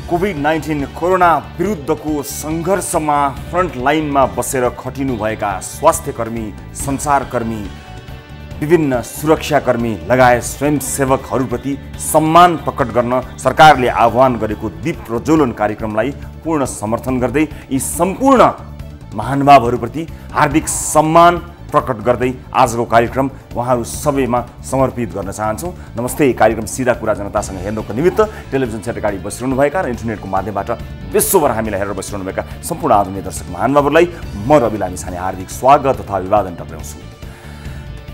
COVID-19 corona विरुद्धको संघर्षमा front लाइनमा बसेर खटिनुभएका स्वास्थ्यकर्मी, सञ्चारकर्मी, विभिन्न सुरक्षाकर्मी लगायत स्वयंसेवकहरूप्रति सम्मान प्रकट गर्न सरकारले आह्वान गरेको दीप प्रज्वलन कार्यक्रमलाई पूर्ण समर्थन गर्दै यी सम्पूर्ण महानुभावहरूप्रति हार्दिक सम्मान प्रकट गर्दै आजको कार्यक्रम उहाँहरू सबैमा समर्पित गर्न चाहन्छौँ। नमस्ते। कार्यक्रम सिधा कुरा जनतासँग हेर्नको निमित्त टेलिभिजन सेट अगाडि बसिरहनुभएका र इन्टरनेटको माध्यमबाट विश्वभर हामीलाई हेरेर बसिरहनुभएका सम्पूर्ण आदरणीय दर्शक महानुभावहरूलाई म रवि लामिछाने हार्दिक स्वागत तथा अभिवादन टक्राउँछु।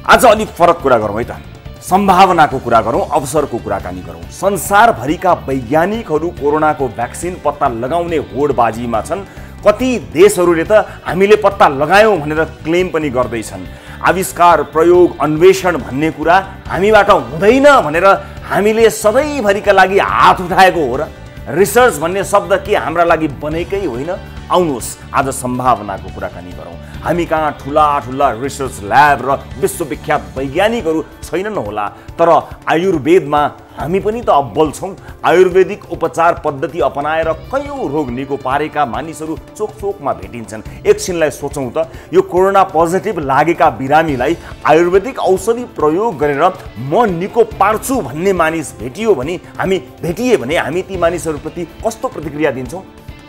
आज अलिक फरक कुरा गरौँ है त। सम्भावनाको कुरा गरौँ, अवसरको कुराकानी गरौँ। संसारभरिका वैज्ञानिकहरू कोरोनाको भ्याक्सिन पत्ता लगाउने होडबाजीमा छन्। कति देशहरूले त हामीले पत्ता लगायौँ भनेर क्लेम पनि गर्दैछन्। आविष्कार, प्रयोग, अन्वेषण भन्ने कुरा हामीबाट हुँदैन भनेर हामीले सधैँभरिका लागि हात उठाएको हो र? रिसर्च भन्ने शब्द के हाम्रा लागि बनेकै होइन? आउनुहोस् आज सम्भावनाको कुराकानी गरौँ। हामी कहाँ ठुला ठुला रिसर्च ल्याब र विश्वविख्यात वैज्ञानिकहरू छैनन् होला, तर आयुर्वेदमा हामी पनि त अब्बल छौँ। आयुर्वेदिक उपचार पद्धति अपनाएर कयौँ रोग निको पारेका मानिसहरू चोकचोकमा भेटिन्छन्। एकछिनलाई सोचौँ त, यो कोरोना पोजिटिभ लागेका बिरामीलाई आयुर्वेदिक औषधि प्रयोग गरेर म निको पार्छु भन्ने मानिस भेटिए भने हामी ती मानिसहरूप्रति कस्तो प्रतिक्रिया दिन्छौँ?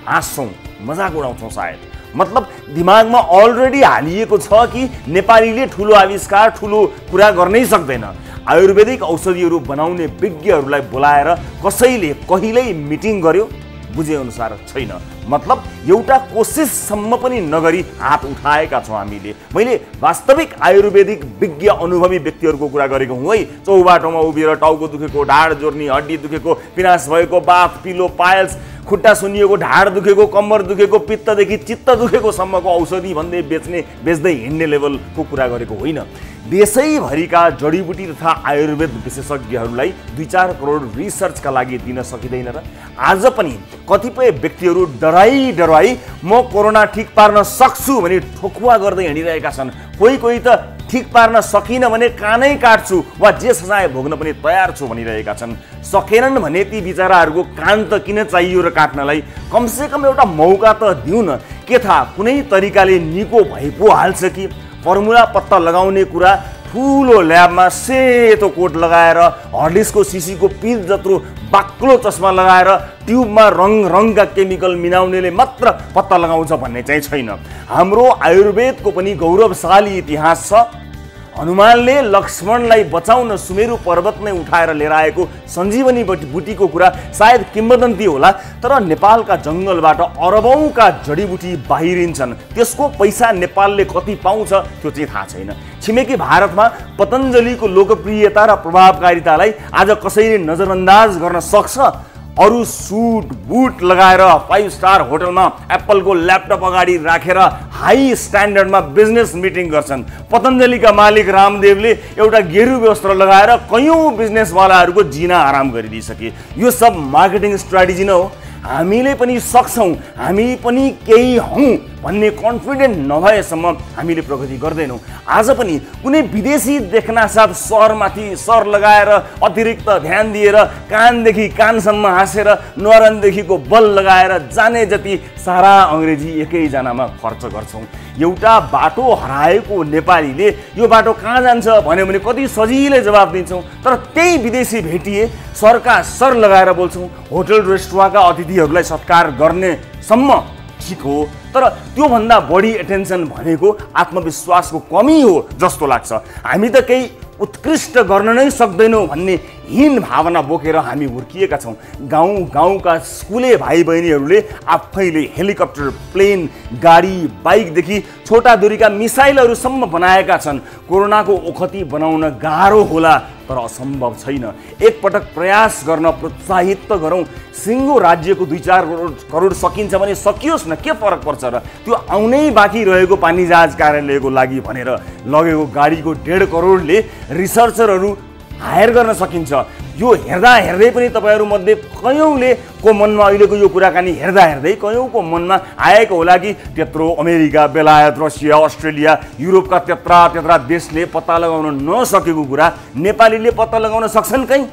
हाँस्छौँ, मजाक उडाउँछौँ सायद। मतलब दिमागमा अलरेडी हालिएको छ कि नेपालीले ठुलो आविष्कार, ठुलो कुरा गर्नै सक्दैन। आयुर्वेदिक औषधिहरू बनाउने विज्ञहरूलाई बोलाएर कसैले कहिल्यै मिटिङ गर्यो? बुझेअनुसार छैन। मतलब एउटा कोसिससम्म पनि नगरी हात उठाएका छौँ हामीले। मैले वास्तविक आयुर्वेदिक विज्ञ अनुभवी व्यक्तिहरूको कुरा गरेको हुँ है। चौबाटोमा उभिएर टाउको दुखेको, ढाड जोर्नी, हड्डी दुखेको, पिनास भएको, बाथ, पिलो, पायल्स, खुट्टा सुन्निएको, ढाड दुखेको, कम्मर दुखेको, पित्तदेखि चित्त दुखेको सम्मको औषधि भन्दै बेच्दै हिँड्ने लेभलको कुरा गरेको होइन। देशैभरिका जडीबुटी तथा आयुर्वेद विशेषज्ञहरूलाई 2-4 करोड रिसर्चका लागि दिन सकिँदैन र? आज पनि कतिपय व्यक्तिहरू डराई म कोरोना ठिक पार्न सक्छु भने ठोकुवा गर्दै हिँडिरहेका छन्। कोही त ठिक पार्न सकिन भने कानै काट्छु वा जे सजाय भोग्न पनि तयार छु भनिरहेका छन्। सकेनन् भने ती बिचराहरूको कान त किन चाहियो र काट्नलाई? कमसेकम एउटा मौका त दिउँ न। के थाहा, कुनै तरिकाले निको भइ पो हाल्छ कि? फर्मुला पत्ता लगाउने कुरा ठुलो ल्याबमा सेतो कोट लगाएर, हर्लिक्सको सिसीको पिल जत्रो बाक्लो चस्मा लगाएर, ट्युबमा रङका केमिकल मिलाउनेले मात्र पत्ता लगाउँछ भन्ने चाहिँ छैन। हाम्रो आयुर्वेदको पनि गौरवशाली इतिहास छ। हनुमानले लक्ष्मणलाई बचाउन सुमेरु पर्वत नै उठाएर लिएर आएको सञ्जीवनी बुटीको कुरा सायद किम्वदन्ती होला, तर नेपालका जङ्गलबाट अरबौँका जडीबुटी बाहिरिन्छन्। त्यसको पैसा नेपालले कति पाउँछ त्यो चाहिँ थाहा छैन। छिमेकी भारतमा पतञ्जलीको लोकप्रियता र प्रभावकारितालाई आज कसैले नजरअन्दाज गर्न सक्छ? अरू सुट बुट लगाएर 5 स्टार होटलमा एप्पलको ल्यापटप अगाडि राखेर हाई स्ट्यान्डर्डमा बिजनेस मिटिङ गर्छन्। पतञ्जलीका मालिक रामदेवले एउटा गेरु वस्त्र लगाएर कयौँ बिजनेसवालाहरूको जिना आराम गरिदिइसके। यो सब मार्केटिङ स्ट्राटेजी न हो? हामीले पनि सक्छौँ, हामी पनि केही हौँ भन्ने कन्फिडेन्ट नभएसम्म हामीले प्रगति गर्दैनौँ। आज पनि कुनै विदेशी देख्नासाथ सरमाथि सर लगाएर अतिरिक्त ध्यान दिएर कानदेखि कानसम्म हाँसेर न्वारानदेखिको बल लगाएर जाने जति सारा अङ्ग्रेजी एकैजनामा खर्च गर्छौँ। एउटा बाटो हराएको नेपालीले यो बाटो कहाँ जान्छ भन्यो भने कति सजिलै जवाब दिन्छौँ, तर त्यही विदेशी भेटिए सरका सर लगाएर बोल्छौँ। होटल रेस्टुरेन्टका अतिथिहरूलाई सत्कार गर्नेसम्म ठिक हो, तर त्योभन्दा बढी एटेन्सन भनेको आत्मविश्वासको कमी हो जस्तो लाग्छ। हामी त केही उत्कृष्ट गर्न नै सक्दैनौँ भन्ने हीन भावना बोकेर हामी हुर्किएका छौँ। गाउँका स्कुले भाइ बहिनीहरूले आफैले हेलिकप्टर, प्लेन, गाडी, बाइकदेखि छोटा दूरीका मिसाइलहरूसम्म बनाएका छन्। कोरोनाको ओखती बनाउन गाह्रो होला, तर असम्भव छैन। एकपटक प्रयास गर्न प्रोत्साहित त गरौँ। सिङ्गो राज्यको 2-4 करोड सकिन्छ भने सकियोस् न, के फरक पर्छ र? त्यो आउनै बाँकी रहेको पानीजहाज कार्यालयको लागि भनेर लगेको गाडीको 1.5 करोडले रिसर्चरहरू हायर गर्न सकिन्छ। यो हेर्दा हेर्दै पनि तपाईहरु मध्ये कयौंले को मनमा अहिलेको यो कुराकानी हेर्दा हेर्दै कयौंको मनमा आएको होला कि त्यत्रो अमेरिका, बेलायत, रसिया, अस्ट्रेलिया, युरोपका त्यत्रा देशले पत्ता लगाउन नसकेको कुरा नेपालीले पत्ता लगाउन सक्छन् कहीं?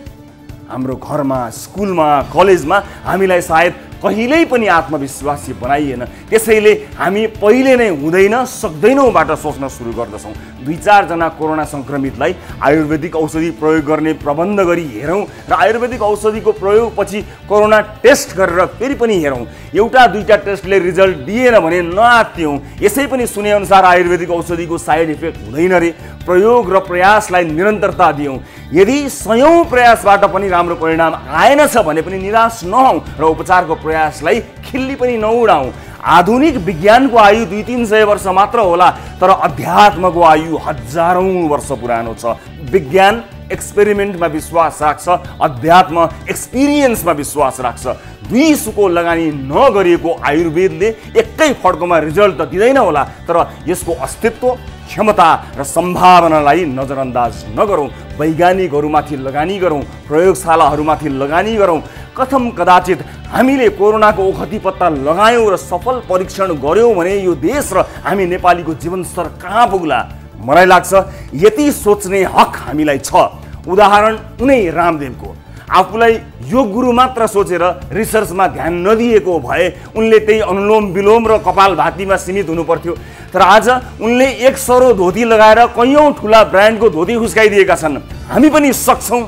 हाम्रो घरमा, स्कुलमा, कलेजमा हामीलाई सायद कहिल्यै पनि आत्मविश्वासी बनाइएन। त्यसैले हामी पहिले नै हुँदैन सक्दैनौँबाट सोच्न सुरु गर्दछौँ। 2-4 जना कोरोना सङ्क्रमितलाई आयुर्वेदिक औषधि प्रयोग गर्ने प्रबन्ध गरी हेरौँ र आयुर्वेदिक औषधिको प्रयोगपछि कोरोना टेस्ट गरेर फेरि पनि हेरौँ। एउटा दुईटा टेस्टले रिजल्ट दिएन भने नआत्तियौँ। यसै पनि सुनेअनुसार आयुर्वेदिक औषधिको साइड इफेक्ट हुँदैन रे। प्रयोग र प्रयासलाई निरन्तरता दियौँ। यदि 100औं प्रयासबाट पनि राम्रो परिणाम आएनछ भने पनि निराश नहौँ र उपचारको प्रयासलाई खिल्ली पनि नउडाउँ। आधुनिक विज्ञानको आयु 200-300 वर्ष मात्र होला, तर अध्यात्मको आयु हजारौं वर्ष पुरानो छ। विज्ञान एक्सपेरिमेन्टमा विश्वास राख्छ, अध्यात्म एक्सपिरियन्समा विश्वास राख्छ। दुई सुको लगानी नगरिएको आयुर्वेदले एकै फड्कोमा रिजल्ट त दिँदैन होला, तर यसको अस्तित्व, क्षमता र सम्भावनालाई नजरअन्दाज नगरौँ। वैज्ञानिकहरूमाथि लगानी गरौँ, प्रयोगशालाहरूमाथि लगानी गरौँ। कथम कदाचित हामीले कोरोनाको ओखती पत्ता लगायौँ र सफल परीक्षण गऱ्यौँ भने यो देश र हामी नेपालीको जीवनस्तर कहाँ पुग्ला? मलाई लाग्छ यति सोच्ने हक हामीलाई छ। उदाहरण उनै रामदेवको। आफूलाई योग गुरु मात्र सोचेर रिसर्चमा ध्यान नदिएको भए उनले त्यही अनुलोम विलोम र कपालभातीमा सीमित हुनु पर्थ्यो। तर आज उनले 1 सरो धोती लगाएर कैयौँ ठुला ब्रान्डको धोती खुस्काइदिएका छन्। हामी पनि सक्छौँ,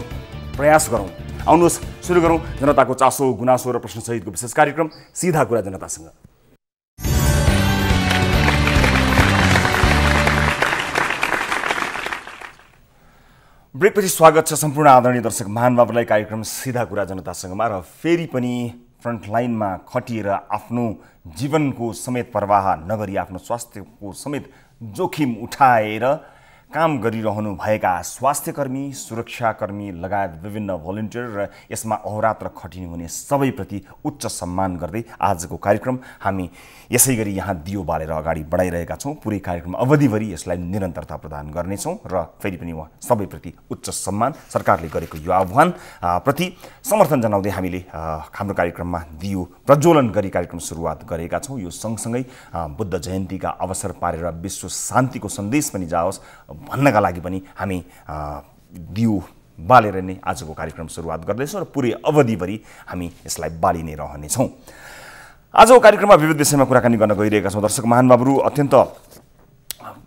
प्रयास गरौँ। आउनुहोस् सुरु गरौँ जनताको चासो, गुनासो र प्रश्नसहितको विशेष कार्यक्रम सिधा कुरा जनतासँग। ब्रेकपछि स्वागत छ सम्पूर्ण आदरणीय दर्शक महानुभावलाई कार्यक्रम सिधा कुरा जनतासँगमा। र फेरि पनि फ्रन्टलाइनमा खटिएर आफ्नो जीवनको समेत परवाह नगरी आफ्नो स्वास्थ्यको समेत जोखिम उठाएर काम गरिरहनु भएका स्वास्थ्यकर्मी, सुरक्षाकर्मी लगायत विभिन्न भोलिन्टियर र यसमा अहोरात्र खटिनुहुने सबैप्रति उच्च सम्मान गर्दै आजको कार्यक्रम हामी यसै गरी यहाँ दियो बालेर अगाडि बढाइरहेका छौँ। पुरै कार्यक्रम अवधिभरि यसलाई निरन्तरता प्रदान गर्नेछौँ र फेरि पनि उहाँ सबैप्रति उच्च सम्मान। सरकारले गरेको यो आह्वान प्रति समर्थन जनाउँदै हामीले हाम्रो कार्यक्रममा दियो प्रज्वलन गरी कार्यक्रम सुरुवात गरेका छौँ। यो सँगसँगै बुद्ध जयन्तीका अवसर पारेर विश्व शान्तिको सन्देश पनि जाओस् भन्नका लागि पनि हामी दियो बालेर नै आजको कार्यक्रम सुरुवात गर्दैछौँ र पुरै अवधिभरि हामी यसलाई बाली नै रहनेछौँ। आजको कार्यक्रममा विविध विषयमा कुराकानी गर्न गइरहेका छौँ। दर्शक महानुभावहरू, अत्यन्त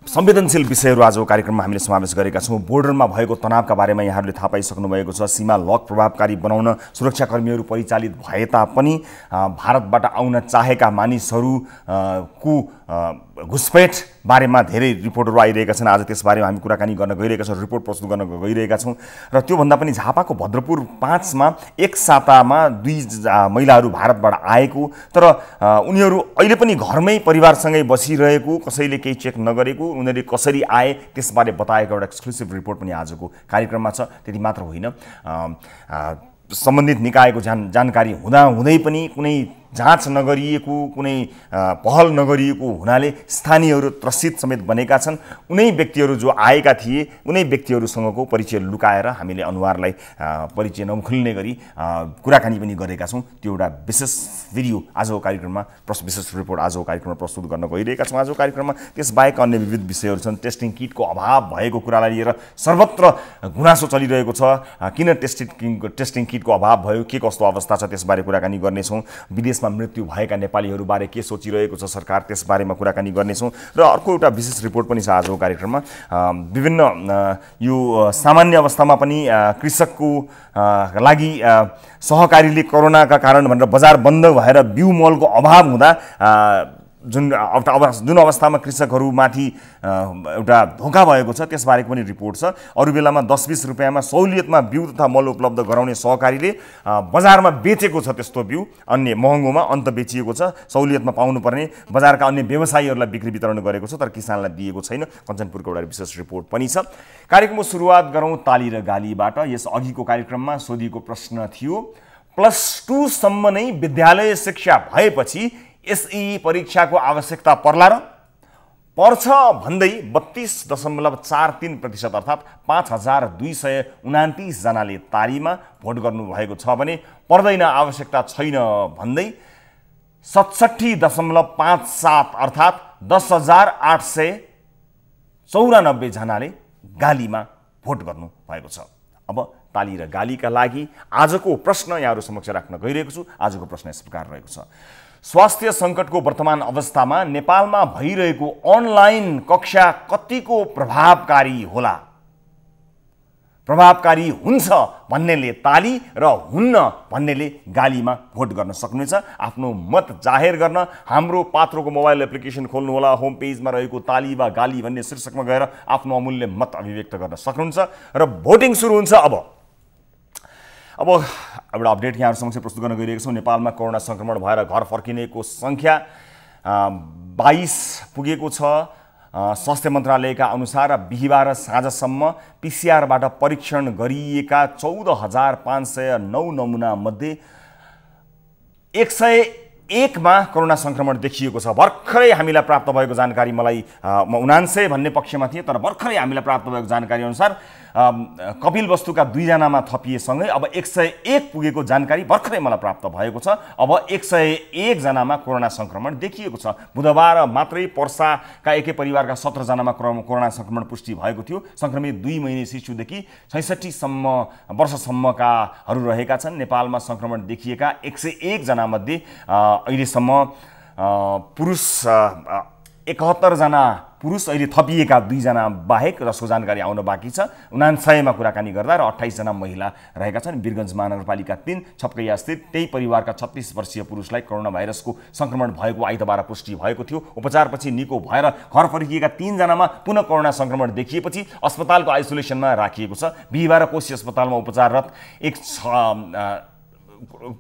संवेदनशील विषयहरू आजको कार्यक्रममा हामीले समावेश गरेका छौँ। बोर्डरमा भएको तनावका बारेमा यहाँहरूले थाहा पाइसक्नु भएको छ। सीमा लक प्रभावकारी बनाउन सुरक्षाकर्मीहरू परिचालित भए तापनि भारतबाट आउन चाहेका मानिसहरूको घुसपैठ बारेमा धेरै रिपोर्टहरू आइरहेका छन्। आज त्यसबारेमा हामी कुराकानी गर्न गइरहेका छौँ, रिपोर्ट प्रस्तुत गर्न गइरहेका छौँ। र त्योभन्दा पनि झापाको भद्रपुर 5मा एक सातामा 2 महिलाहरू भारतबाट आएको, तर उनीहरू अहिले पनि घरमै परिवारसँगै बसिरहेको, कसैले केही चेक नगरेको, उनीहरूले कसरी आए त्यसबारे बताएको एउटा एक्सक्लुसिभ रिपोर्ट पनि आजको कार्यक्रममा छ। त्यति मात्र होइन, सम्बन्धित निकायको जानकारी हुँदै पनि कुनै जाँच नगरिएको, कुनै पहल नगरिएको हुनाले स्थानीयहरू त्रसित समेत बनेका छन्। उनै व्यक्तिहरू जो आएका थिए उनै व्यक्तिहरूसँगको परिचय लुकाएर हामीले अनुहारलाई परिचय नखुल्ने गरी कुराकानी पनि गरेका छौँ। त्यो एउटा विशेष भिडियो आजको कार्यक्रममा विशेष रिपोर्ट आजको कार्यक्रममा प्रस्तुत गर्न गइरहेका छौँ। आजको कार्यक्रममा त्यसबाहेक अन्य विविध विषयहरू छन्। टेस्टिङ किटको अभाव भएको कुरालाई लिएर सर्वत्र गुनासो चलिरहेको छ। किन टेस्टिङ किटको अभाव भयो, के कस्तो अवस्था छ त्यसबारे कुराकानी गर्नेछौँ। विदेशमा मृत्यु भएका नेपालीहरूबारे के सोचिरहेको छ सरकार, त्यसबारेमा कुराकानी गर्नेछौँ। र अर्को एउटा विशेष रिपोर्ट पनि छ आजको कार्यक्रममा। विभिन्न यो सामान्य अवस्थामा पनि कृषकको लागि सहकारीले कोरोनाका कारण भनेर बजार बन्द भएर बिउ मलको अभाव हुँदा जुन अवस्थामा कृषकहरूमाथि एउटा धोका भएको छ त्यसबारेको पनि रिपोर्ट छ। अरू बेलामा 10-20 रुपियाँमा सहुलियतमा बिउ तथा मल उपलब्ध गराउने सहकारीले बजारमा बेचेको छ त्यस्तो बिउ, अन्य महँगोमा अन्त बेचिएको छ। सहुलियतमा पाउनुपर्ने बजारका अन्य व्यवसायीहरूलाई बिक्री वितरण गरेको छ, तर किसानलाई दिएको छैन। कञ्चनपुरको एउटा विशेष रिपोर्ट पनि छ। कार्यक्रमको सुरुवात गरौँ ताली र गालीबाट। यस अघिको कार्यक्रममा सोधिएको प्रश्न थियो, +2 सम्म नै विद्यालय शिक्षा भएपछि एसई परीक्षाको आवश्यकता पर्ला र? पर्छ भन्दै 32.43% अर्थात् 5229 जनाले तालीमा भोट गर्नुभएको छ भने पर्दैन आवश्यकता छैन भन्दै 67.57 अर्थात् 10,894 जनाले गालीमा भोट गर्नुभएको छ। अब ताली र गालीका लागि आजको प्रश्न यहाँहरू समक्ष राख्न गइरहेको छु। आजको प्रश्न यस प्रकार रहेको छ। स्वास्थ्य सङ्कटको वर्तमान अवस्थामा नेपालमा भइरहेको अनलाइन कक्षा कतिको प्रभावकारी होला? प्रभावकारी हुन्छ भन्नेले ताली र हुन्न भन्नेले गालीमा भोट गर्न सक्नुहुन्छ। आफ्नो मत जाहेर गर्न हाम्रो पात्रोको मोबाइल एप्लिकेसन खोल्नुहोला। होम पेजमा रहेको ताली वा गाली भन्ने शीर्षकमा गएर आफ्नो अमूल्य मत अभिव्यक्त गर्न सक्नुहुन्छ र भोटिङ सुरु हुन्छ। अब एउटा अपडेट यहाँहरू समक्ष प्रस्तुत गर्न गइरहेको छौँ। नेपालमा कोरोना सङ्क्रमण भएर घर फर्किनेको सङ्ख्या 22 पुगेको छ। स्वास्थ्य मन्त्रालयका अनुसार बिहिबार साँझसम्म पिसिआरबाट परीक्षण गरिएका 14,509 नमुना मध्ये 101 मा कोरोना सङ्क्रमण देखिएको छ। भर्खरै हामीलाई प्राप्त भएको जानकारी, मलाई म 79 भन्ने पक्षमा थिएँ, तर भर्खरै हामीलाई प्राप्त भएको जानकारी अनुसार कपिल वस्तुका 2 जनामा थपिएसँगै अब 101 पुगेको जानकारी भर्खरै मलाई प्राप्त भएको छ। अब 101 जनामा कोरोना सङ्क्रमण देखिएको छ। बुधबार मात्रै पर्साका एकै परिवारका 17 जनामा कोरोना सङ्क्रमण पुष्टि भएको थियो। सङ्क्रमित 2 महिने शिशुदेखि 66 वर्षसम्मकाहरू रहेका छन्। नेपालमा सङ्क्रमण देखिएका 101 जनामध्ये अहिलेसम्म पुरुष 71 जना पुरुष अहिले थपिएका 2 जना बाहेक जसको जानकारी आउन बाँकी छ 99 मा कुराकानी गर्दा र 28 जना महिला रहेका छन्। वीरगञ्ज महानगरपालिका 3 छपकैया स्थित त्यही परिवारका 36 वर्षीय पुरुषलाई कोरोना भाइरसको सङ्क्रमण भएको आइतबार पुष्टि भएको थियो। उपचारपछि निको भएर घर फर्किएका 3 जनामा पुनः कोरोना सङ्क्रमण देखिएपछि अस्पतालको आइसोलेसनमा राखिएको छ। बिहिबार कोशी अस्पतालमा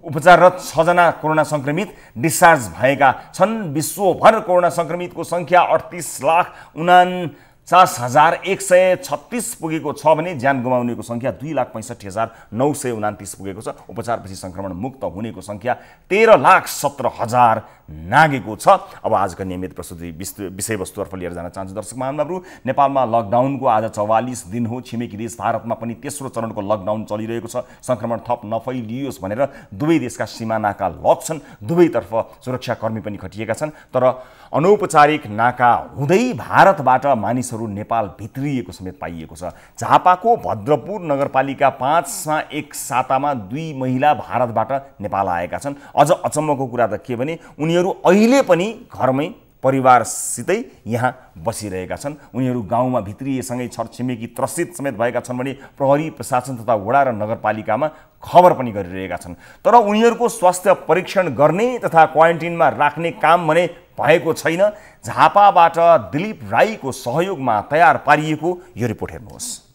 उपचाररत 6 जना कोरोना सङ्क्रमित डिस्चार्ज भएका छन्। विश्वभर कोरोना सङ्क्रमितको सङ्ख्या 38,49,136 पुगेको छ भने ज्यान गुमाउनेको सङ्ख्या 2,65,929 पुगेको छ। उपचारपछि सङ्क्रमण मुक्त हुनेको सङ्ख्या 13,17,000 नागेको छ। अब आजको नियमित प्रस्तुति विषयवस्तुतर्फ लिएर जान चाहन्छु दर्शक महानुभावहरू। नेपालमा लकडाउनको आज 44 दिन हो। छिमेकी देश भारतमा पनि तेस्रो चरणको लकडाउन चलिरहेको छ। सङ्क्रमण थप नफैलियोस् भनेर दुवै देशका सीमा नाका लक छन्। दुवैतर्फ सुरक्षाकर्मी पनि खटिएका छन्। तर अनौपचारिक नाका हुँदै भारतबाट मानिसहरू नेपाल भित्रिएको समेत पाइएको छ। झापाको भद्रपुर नगरपालिका 5 मा एक सातामा 2 महिला भारतबाट नेपाल आएका छन्। अझ अचम्मको कुरा त के भने उनीहरू अहिले पनि घरमै परिवारसितै यहाँ बसिरहेका छन्। उनीहरू गाउँमा भित्रिएसँगै छरछिमेकी त्रसित समेत भएका छन् भने प्रहरी प्रशासन तथा वडा र नगरपालिकामा खबर पनि गरिरहेका छन्। तर उनीहरूको स्वास्थ्य परीक्षण गर्ने तथा क्वारेन्टिनमा राख्ने काम भने भएको छैन। झापाबाट दिलीप राईको सहयोगमा तयार पारिएको यो रिपोर्ट हेर्नुहोस्।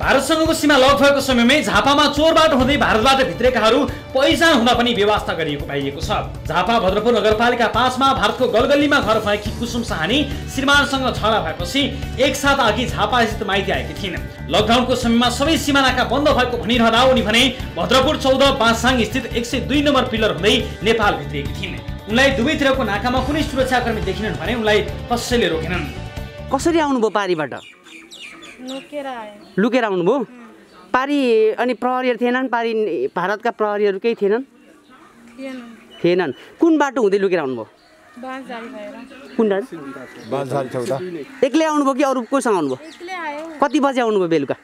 भारतसँगको सीमा लक भएको समयमै झापामा चोरबाट हुँदै भारतबाट भित्रेकाहरू पहिचान हुन पनि व्यवस्था गरिएको पाइएको छ। झापा भद्रपुर नगरपालिका 5 मा भारतको गलगल्लीमा घर भएकी कुसुम साहानी श्रीमानसँग झगडा भएपछि एक साथ अघि झापास्थित माइती आएकी थिइन्। लकडाउनको समयमा सबै सीमानाका बन्द भएको भनिरहँदा उनी भने भद्रपुर 14 बाँससाङ स्थित 102 नम्बर पिलर हुँदै नेपाल भित्रिएकी थिइन्। उनलाई दुवैतिरको नाकामा कुनै सुरक्षाकर्मी देखिनन् भने उनलाई कसैले रोकेनन्। कसरी आउनुभयो पारीबाट? लुकेर आउनुभयो पारी? अनि प्रहरीहरू थिएनन्? पारी भारतका प्रहरीहरू केही थिएनन्? कुन बाटो हुँदै लुकेर आउनुभयो? कुन एक्लै आउनुभयो कि अरू कोसँग आउनुभयो? कति बजे आउनुभयो? बेलुका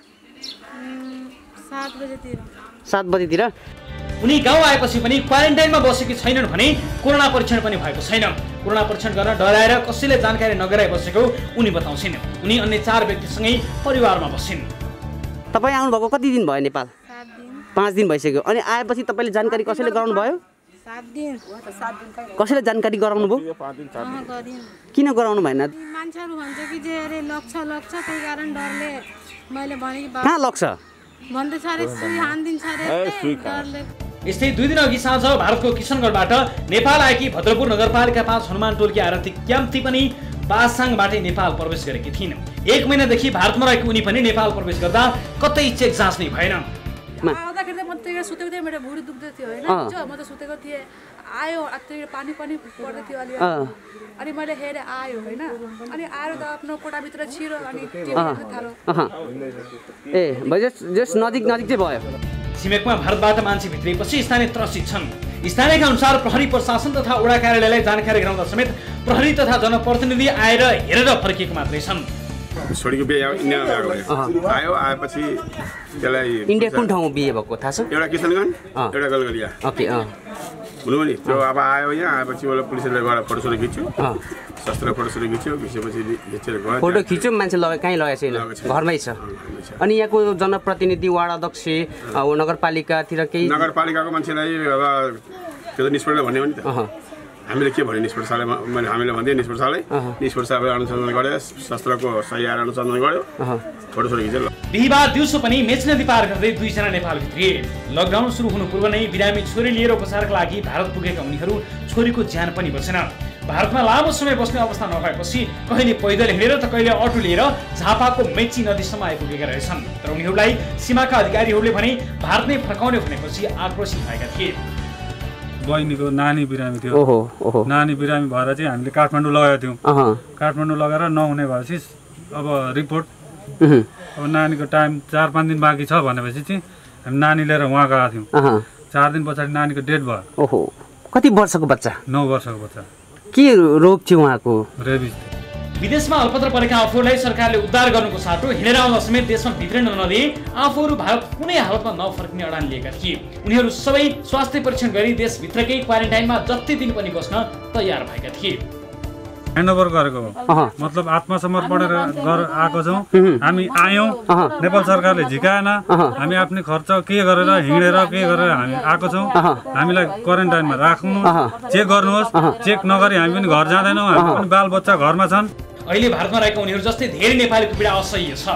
7 बजेतिर। उनी गाउँ आएपछि पनि क्वारेन्टाइनमा बसेकी छैनन् भने कोरोना परीक्षण पनि भएको छैन। कोरोना परीक्षण गर्न डराएर कसैले जानकारी नगराइ बसेको उनी बताउँछिन्। उनी अन्य 4 व्यक्तिसँगै परिवारमा बसिन्। तपाईँ आउनुभएको कति दिन भयो नेपाल? 5 दिन भइसक्यो। अनि आएपछि तपाईँले जानकारी कसैले गराउनु भयो? 7 दिन। कसैले जानकारी गराउनु भयो? किन गराउनु भएन? मान्छेहरू भन्छ कि जे अरे लक्ष्य त्यही कारण डरले मैले भने कि कहाँ लक्ष्य भन्दै छ अरे सुई हान्दिन्छ अरे डरले। यस्तै 2 दिन अघि साँझ भारतको किशनगढबाट नेपाल आएकी भद्रपुर नगरपालिका 5 हनुमान टोलकी आरती क्याम्ती पनि बासाङबाटै नेपाल प्रवेश गरेकी थिइन्। 1 महिनादेखि भारतमा रहेकी उनी पनि नेपाल प्रवेश गर्दा कतै चेक जाँच नै भएन। आउँदाखेरि म त्यही सुतेको थिएँ, मेरो भुँडी दुख्दै थियो हैन, म त सुतेको थिएँ। आयो त्यही पानी पर्दै थियो अलि अनि मैले हेरेँ आयो हैन। अनि आएर त आफ्नो कोठाभित्र छिरो अनि थालो। ए जस नजिक चाहिँ भयो। छिमेकमा भारतबाट मान्छे भित्रिएपछि स्थानीय त्रसित छन्। स्थानीयका अनुसार प्रहरी प्रशासन तथा वडा कार्यालयलाई जानकारी गराउँदा समेत प्रहरी तथा जनप्रतिनिधि आएर हेरेर फर्किएको मात्रै छन्। छोरीको बिहे इन्डियामा भएको भयो आयो आएपछि त्यसलाई इन्डिया कुन ठाउँमा बिहे भएको थाहा छ एउटा किशनगञ्ज एउटा गलगलिया ओके हुनु नि त्यो अब आयो यहाँ आएपछि उसलाई पुलिसले गएर फोटोसोटो खिच्यो शस्त्र फोटोसोटो खिच्यो खिचेपछि खिचेर गयो फोटो खिच्यो मान्छे कहीँ लगाएको छैन घरमै छ अनि यहाँको जनप्रतिनिधि वार्ड अध्यक्ष नगरपालिकातिर केही नगरपालिकाको मान्छेलाई अब त्यो त निष्पक्ष भन्ने हो नि त हामीले के भन्यो निष्पक्ष सालले हामीले भनिदियो निष्पक्ष सालले निष्पक्ष सालले अनुसन्धान गर्यो शस्त्रको सही आएर अनुसन्धान गर्यो फोटोसोटो खिचेर बिहिबार दिउँसो पनि मेच नदी पार गर्दै 2 जना नेपाल भित्रिए लकडाउन सुरु हुनु पूर्व नै बिरामी छोरी लिएर उपचारका लागि भारत पुगेका उनीहरू छोरीको ज्यान पनि बचेन भारतमा लामो समय बस्ने अवस्था नभएपछि कहिले पैदल हिँडेर त कहिले अटो लिएर झापाको मेची नदीसम्म आइपुगेका रहेछन् तर उनीहरूलाई सीमाका अधिकारीहरूले भने भारत नै फर्काउने भनेपछि आक्रोशित भएका थिए बहिनीको नानी बिरामी थियो नानी बिरामी भएर चाहिँ हामीले काठमाडौँ लगाएको थियौँ काठमाडौँ लगाएर नहुने भएपछि अब रिपोर्ट अब नानीको टाइम 4-5 दिन बाँकी छ भनेपछि चाहिँ हामी नानी लिएर उहाँ गएका थियौँ 4 दिन पछाडि नानीको डेथ भयो कति वर्षको बच्चा 9 वर्षको बच्चा के रोग थियो उहाँको रेबिज विदेशमा अल्पत्र परेका आफूलाई सरकारले उद्धार गर्नुको साटो हिँडेर आउन समेत देशमा भित्रिन नदिए आफूहरू भारत कुनै हालतमा नफर्किने अडान लिएका थिए उनीहरू सबै स्वास्थ्य परीक्षण गरी देशभित्रकै क्वारेन्टाइनमा जति दिन पनि बस्न तयार भएका थिए ह्यान्डओभर गरेको मतलब आत्मसमर्पण आएको छौँ हामी आयौँ नेपाल सरकारले झिकाएन हामी आफ्नै खर्च के गरेर हिँडेर के गरेर हामी आएको छौँ हामीलाई क्वारेन्टाइनमा राख्नु चेक गर्नुहोस् चेक नगरी हामी पनि घर जाँदैनौँ हामी पनि बालबच्चा घरमा छन् अहिले भारतमा रहेका उनीहरू जस्तै धेरै नेपालीको पीडा असह्य छ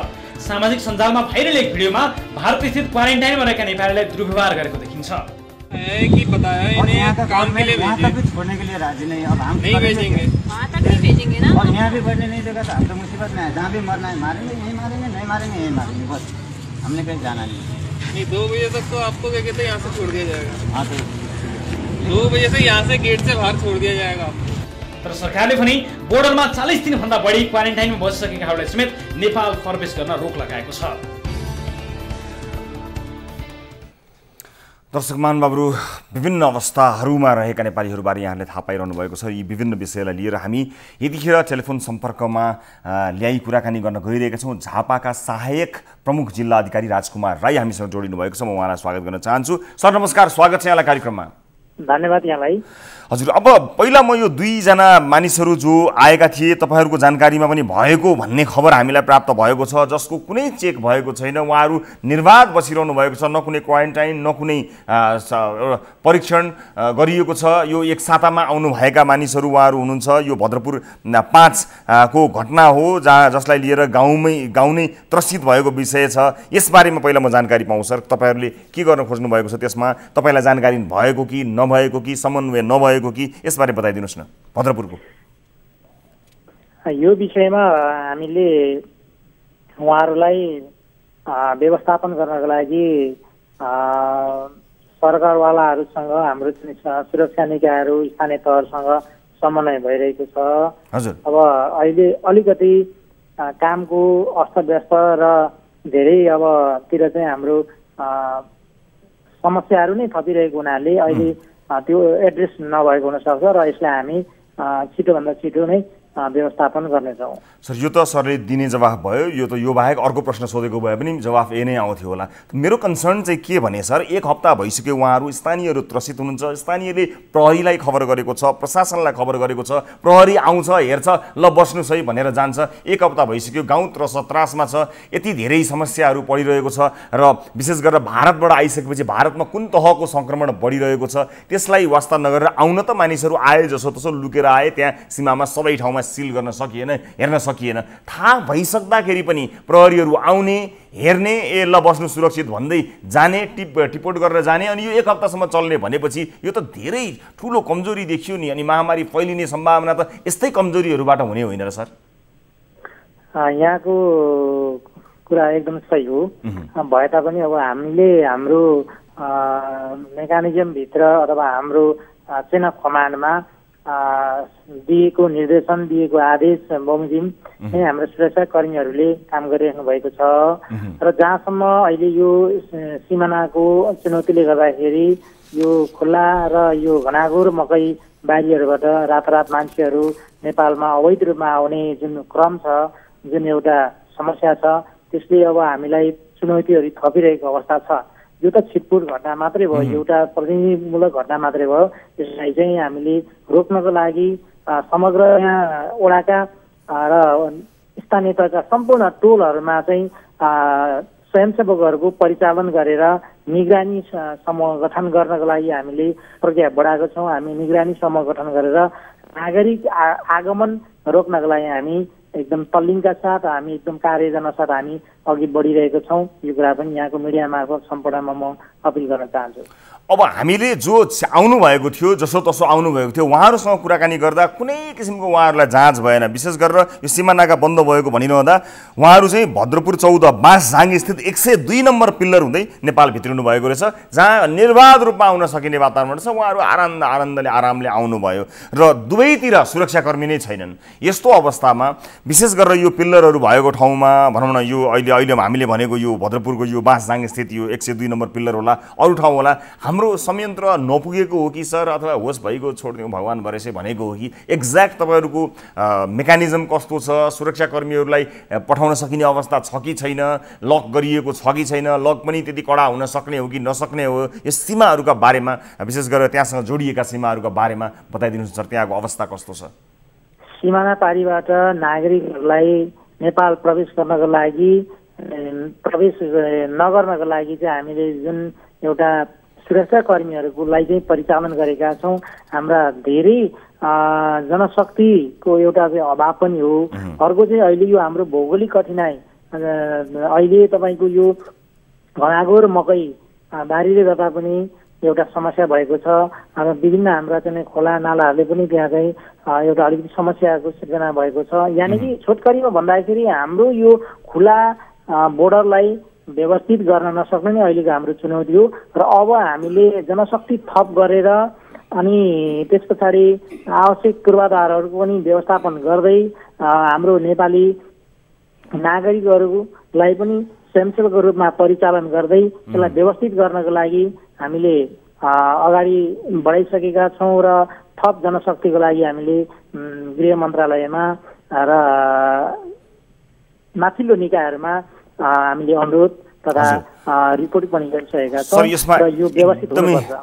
सामाजिक सञ्जालमा भाइरल एक भिडियोमा भारत स्थित क्वारेन्टाइनमा रहेका नेपालीलाई दुर्व्यवहार गरेको देखिन्छ कि पता है इन्हें काम के लिए भेजे छोड़ने के लिए राजी नहीं अब हम नहीं भेजेंगे वहाँ तक नहीं भेजेंगे ना और यहाँ भी बढ़ने नहीं देगा तो हम तो मुसीबत में है जहाँ भी मरना है मारेंगे यहीं मारेंगे नहीं मारेंगे यहीं मारेंगे बस हमने कहीं जाना नहीं 2 बजे तक तो आपको क्या कहते हैं यहाँ से छोड़ दिया जाएगा हाँ तो 2 बजे से यहाँ से गेट से बाहर छोड़ दिया जाएगा तर सरकारले पनि बोर्डरमा 40 दिनभन्दा बढी क्वारेन्टाइनमा बसिसकेकाहरूलाई समेत नेपाल प्रवेश गर्न रोक लगाएको छ दर्शक महानुभावहरू विभिन्न अवस्थाहरूमा रहेका नेपालीहरूबारे यहाँले थाहा पाइरहनु भएको छ यी विभिन्न विषयलाई लिएर हामी यतिखेर टेलिफोन सम्पर्कमा ल्याई कुराकानी गर्न गइरहेका छौँ झापाका सहायक प्रमुख जिल्ला अधिकारी राजकुमार राई हामीसँग जोडिनु भएको छ म उहाँलाई स्वागत गर्न चाहन्छु सर नमस्कार स्वागत छ यहाँलाई कार्यक्रममा धन्यवाद यहाँलाई हजुर अब पहिला म यो 2 जना मानिसहरू जो आएका थिए तपाईहरुको जानकारीमा पनि भएको भन्ने खबर हामीलाई प्राप्त भएको छ जसको कुनै चेक भएको छैन उहाँहरू निर्वाध बसिरहनु भएको छ न कुनै क्वारेन्टाइन न कुनै परीक्षण गरिएको छ यो एक सातामा आउनु भएका मानिसहरू उहाँहरू हुनुहुन्छ यो भद्रपुर 5 को घटना हो जसलाई लिएर गाउँ नै त्रसित भएको विषय छ यसबारेमा पहिला म जानकारी पाऊँ सर तपाईहरुले के गर्न खोज्नु भएको छ त्यसमा तपाईलाई जानकारी भएको कि नभएको कि समन्वय नभएको कि यसबारे बताइदिनुस् न भद्रपुरको यो विषयमा हामीले उहाँहरूलाई व्यवस्थापन गर्नको लागि सरकारवालाहरूसँग हाम्रो सुरक्षा निकायहरू स्थानीय तहहरूसँग समन्वय भइरहेको छ हजुर अब अहिले अलिकति कामको अस्तव्यस्त र धेरै अब तिर चाहिँ हाम्रो समस्याहरू नै थपिरहेको हुनाले अहिले त्यो एड्रेस नभएको हुनसक्छ र यसलाई हामी छिटोभन्दा छिटो नै व्यवस्थापन गर्नेछौँ सर यो त सरले दिने जवाफ भयो यो त यो बाहेक अर्को प्रश्न सोधेको भए पनि जवाफ ए नै आउँथ्यो होला मेरो कन्सर्न चाहिँ के भने सर एक हप्ता भइसक्यो उहाँहरू स्थानीयहरू त्रसित हुनुहुन्छ स्थानीयले प्रहरीलाई खबर गरेको छ प्रशासनलाई खबर गरेको छ प्रहरी आउँछ हेर्छ ल बस्नुस् है भनेर जान्छ एक हप्ता भइसक्यो गाउँ त्रासमा छ यति धेरै समस्याहरू पडिरहेको छ र विशेष गरेर भारतबाट आइसकेपछि भारतमा कुन तहको संक्रमण बढिरहेको छ त्यसलाई वास्ता नगरेर आउन त मानिसहरू आए जसो लुकेर आए त्यहाँ सीमामा सबै ठाउँमा सिल गर्न सकिएन हेर्न सकिएन थाहा भइसक्दाखेरि पनि प्रहरीहरू आउने हेर्ने ए ल बस्नु सुरक्षित भन्दै जाने टिपोट गरेर जाने अनि यो एक हप्तासम्म चल्ने भनेपछि यो त धेरै ठुलो कमजोरी देखियो नि अनि महामारी फैलिने सम्भावना त यस्तै कमजोरीहरूबाट हुने होइन र सर यहाँको कुरा एकदम सही हो भए तापनि अब हामीले हाम्रो मेकानिजम भित्र अथवा हाम्रो चेन अफ कमान्डमा दिएको निर्देशन दिएको आदेश बमोजिम नै हाम्रो सुरक्षा कर्मीहरूले काम गरिराख्नु भएको छ र जहाँसम्म अहिले यो सिमानाको चुनौतीले गर्दाखेरि यो खुल्ला र यो घनाघोर मकै बारीहरूबाट रातारात मान्छेहरू नेपालमा अवैध रूपमा आउने जुन क्रम छ जुन एउटा समस्या छ, त्यसले अब हामीलाई चुनौतीहरू थपिरहेको अवस्था छ। यो त छिटपुट घटना मात्रै भयो, एउटा प्रतिनिधिमूलक घटना मात्रै भयो। त्यसलाई चाहिँ हामीले रोक्नको लागि समग्र यहाँ वडाका र स्थानीय तहका सम्पूर्ण टोलहरूमा चाहिँ स्वयंसेवकहरूको परिचालन गरेर निगरानी समूह गठन गर्नको लागि हामीले प्रक्रिया बढाएको छौँ। हामी निगरानी समूह गठन गरेर नागरिक आगमन रोक्नको लागि हामी एकदम तल्लीनका साथ, हामी एकदम कार्ययोजना साथ हामी अघि बढिरहेको छौँ। यो कुरा पनि यहाँको मिडिया मार्फत सम्पूर्णमा म अपिल गर्न चाहन्छु। अब हामीले जो आउनुभएको थियो, जसोतसो आउनुभएको थियो, उहाँहरूसँग कुराकानी गर्दा कुनै किसिमको उहाँहरूलाई जाँच भएन। विशेष गरेर यो सीमानाका बन्द भएको भनिरहँदा उहाँहरू चाहिँ भद्रपुर 14 बाँसझाङ स्थित 102 नम्बर पिल्लर हुँदै नेपाल भित्रिनु भएको रहेछ, जहाँ निर्बाध रूपमा आउन सकिने वातावरण छ। उहाँहरू आनन्दले आरामले आउनुभयो र दुवैतिर सुरक्षाकर्मी नै छैनन्। यस्तो अवस्थामा विशेष गरेर यो पिल्लरहरू भएको ठाउँमा भनौँ न, यो अहिले हामीले भनेको यो भद्रपुरको यो बाँसझाङ स्थित यो 102 नम्बर पिल्लर होला, अरू ठाउँ होला, हाम्रो संयन्त्र नपुगेको हो कि सर, अथवा होस् भइगयो छोडिदिउँ भगवान् भरोसे भनेको हो कि एक्ज्याक्ट तपाईँहरूको मेकानिजम कस्तो छ, सुरक्षाकर्मीहरूलाई पठाउन सकिने अवस्था छ कि छैन, लक गरिएको छ कि छैन, लक पनि त्यति कडा हुन सक्ने हो कि नसक्ने हो, यो सीमाहरूका बारेमा विशेष गरेर त्यहाँसँग जोडिएका सीमाहरूका बारेमा बताइदिनुहोस् सर, त्यहाँको अवस्था कस्तो छ? सिमाना पारीबाट नागरिकहरूलाई नेपाल प्रवेश गर्नको लागि, प्रवेश नगर्नको लागि चाहिँ हामीले जुन एउटा सुरक्षाकर्मीहरूलाई चाहिँ परिचालन गरेका छौँ। हाम्रा धेरै जनशक्तिको एउटा चाहिँ अभाव पनि हो। अर्को चाहिँ अहिले यो हाम्रो भौगोलिक कठिनाइ, अहिले तपाईँको यो घनागोर मकै बारीले गर्दा पनि एउटा समस्या भएको छ। विभिन्न हाम्रा चाहिँ खोला नालाहरूले पनि त्यहाँ चाहिँ एउटा अलिकति समस्याको सिर्जना भएको छ। यानि कि छोटकरीमा भन्दाखेरि हाम्रो यो खुला बोर्डरलाई व्यवस्थित गर्न नसक्ने नै अहिलेको हाम्रो चुनौती हो। र अब हामीले जनशक्ति थप गरेर अनि त्यस पछाडि आवश्यक पूर्वाधारहरूको पनि व्यवस्थापन गर्दै हाम्रो नेपाली नागरिकहरूलाई पनि स्वयंसेवकको रूपमा परिचालन गर्दै त्यसलाई व्यवस्थित गर्नको लागि हामीले अगाडि बढाइसकेका छौँ। र थप जनशक्तिको लागि हामीले गृह मन्त्रालयमा र माथिल्लो निकायहरूमा हामीले अनुरोध तथा रिपोर्ट पनि गरिसकेका छौँ। र यो व्यवस्थित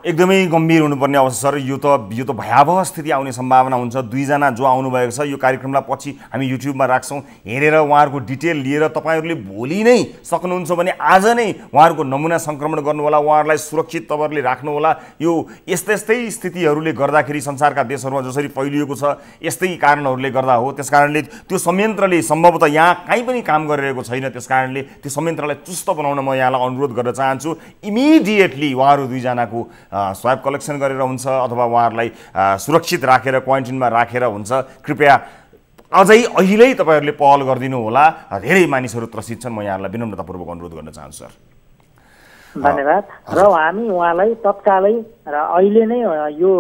एकदमै गम्भीर हुनुपर्ने अवस्था सर। यो त भयावह स्थिति आउने सम्भावना हुन्छ। दुईजना जो आउनुभएको छ, यो कार्यक्रमलाई पछि हामी युट्युबमा राख्छौँ, हेरेर उहाँहरूको डिटेल लिएर तपाईँहरूले भोलि नै सक्नुहुन्छ भने आज नै उहाँहरूको नमुना सङ्क्रमण गर्नु होला, उहाँहरूलाई सुरक्षित तपाईँहरूले राख्नु होला। यो यस्तै स्थितिहरूले गर्दाखेरि संसारका देशहरूमा जसरी फैलिएको छ, यस्तै कारणहरूले गर्दा हो। त्यस कारणले त्यो संयन्त्रले सम्भवतः यहाँ कहीँ पनि काम गरिरहेको छैन। त्यस कारणले त्यो संयन्त्रलाई चुस्त बनाउन म यहाँलाई अनुरोध गर्न चाहन्छु। इमिडिएटली उहाँहरू दुईजनाको स्वाब कलेक्सन गरेर हुन्छ अथवा उहाँहरूलाई सुरक्षित राखेर क्वारेन्टिनमा राखेर हुन्छ। कृपया अझै अहिले तपाईँहरूले पहल गरिदिनु होला। धेरै मानिसहरू त्रसित छन्। म यहाँहरूलाई विनम्रतापूर्वक अनुरोध गर्न चाहन्छु सर। धन्यवाद। र हामी उहाँलाई तत्कालै र अहिले नै यो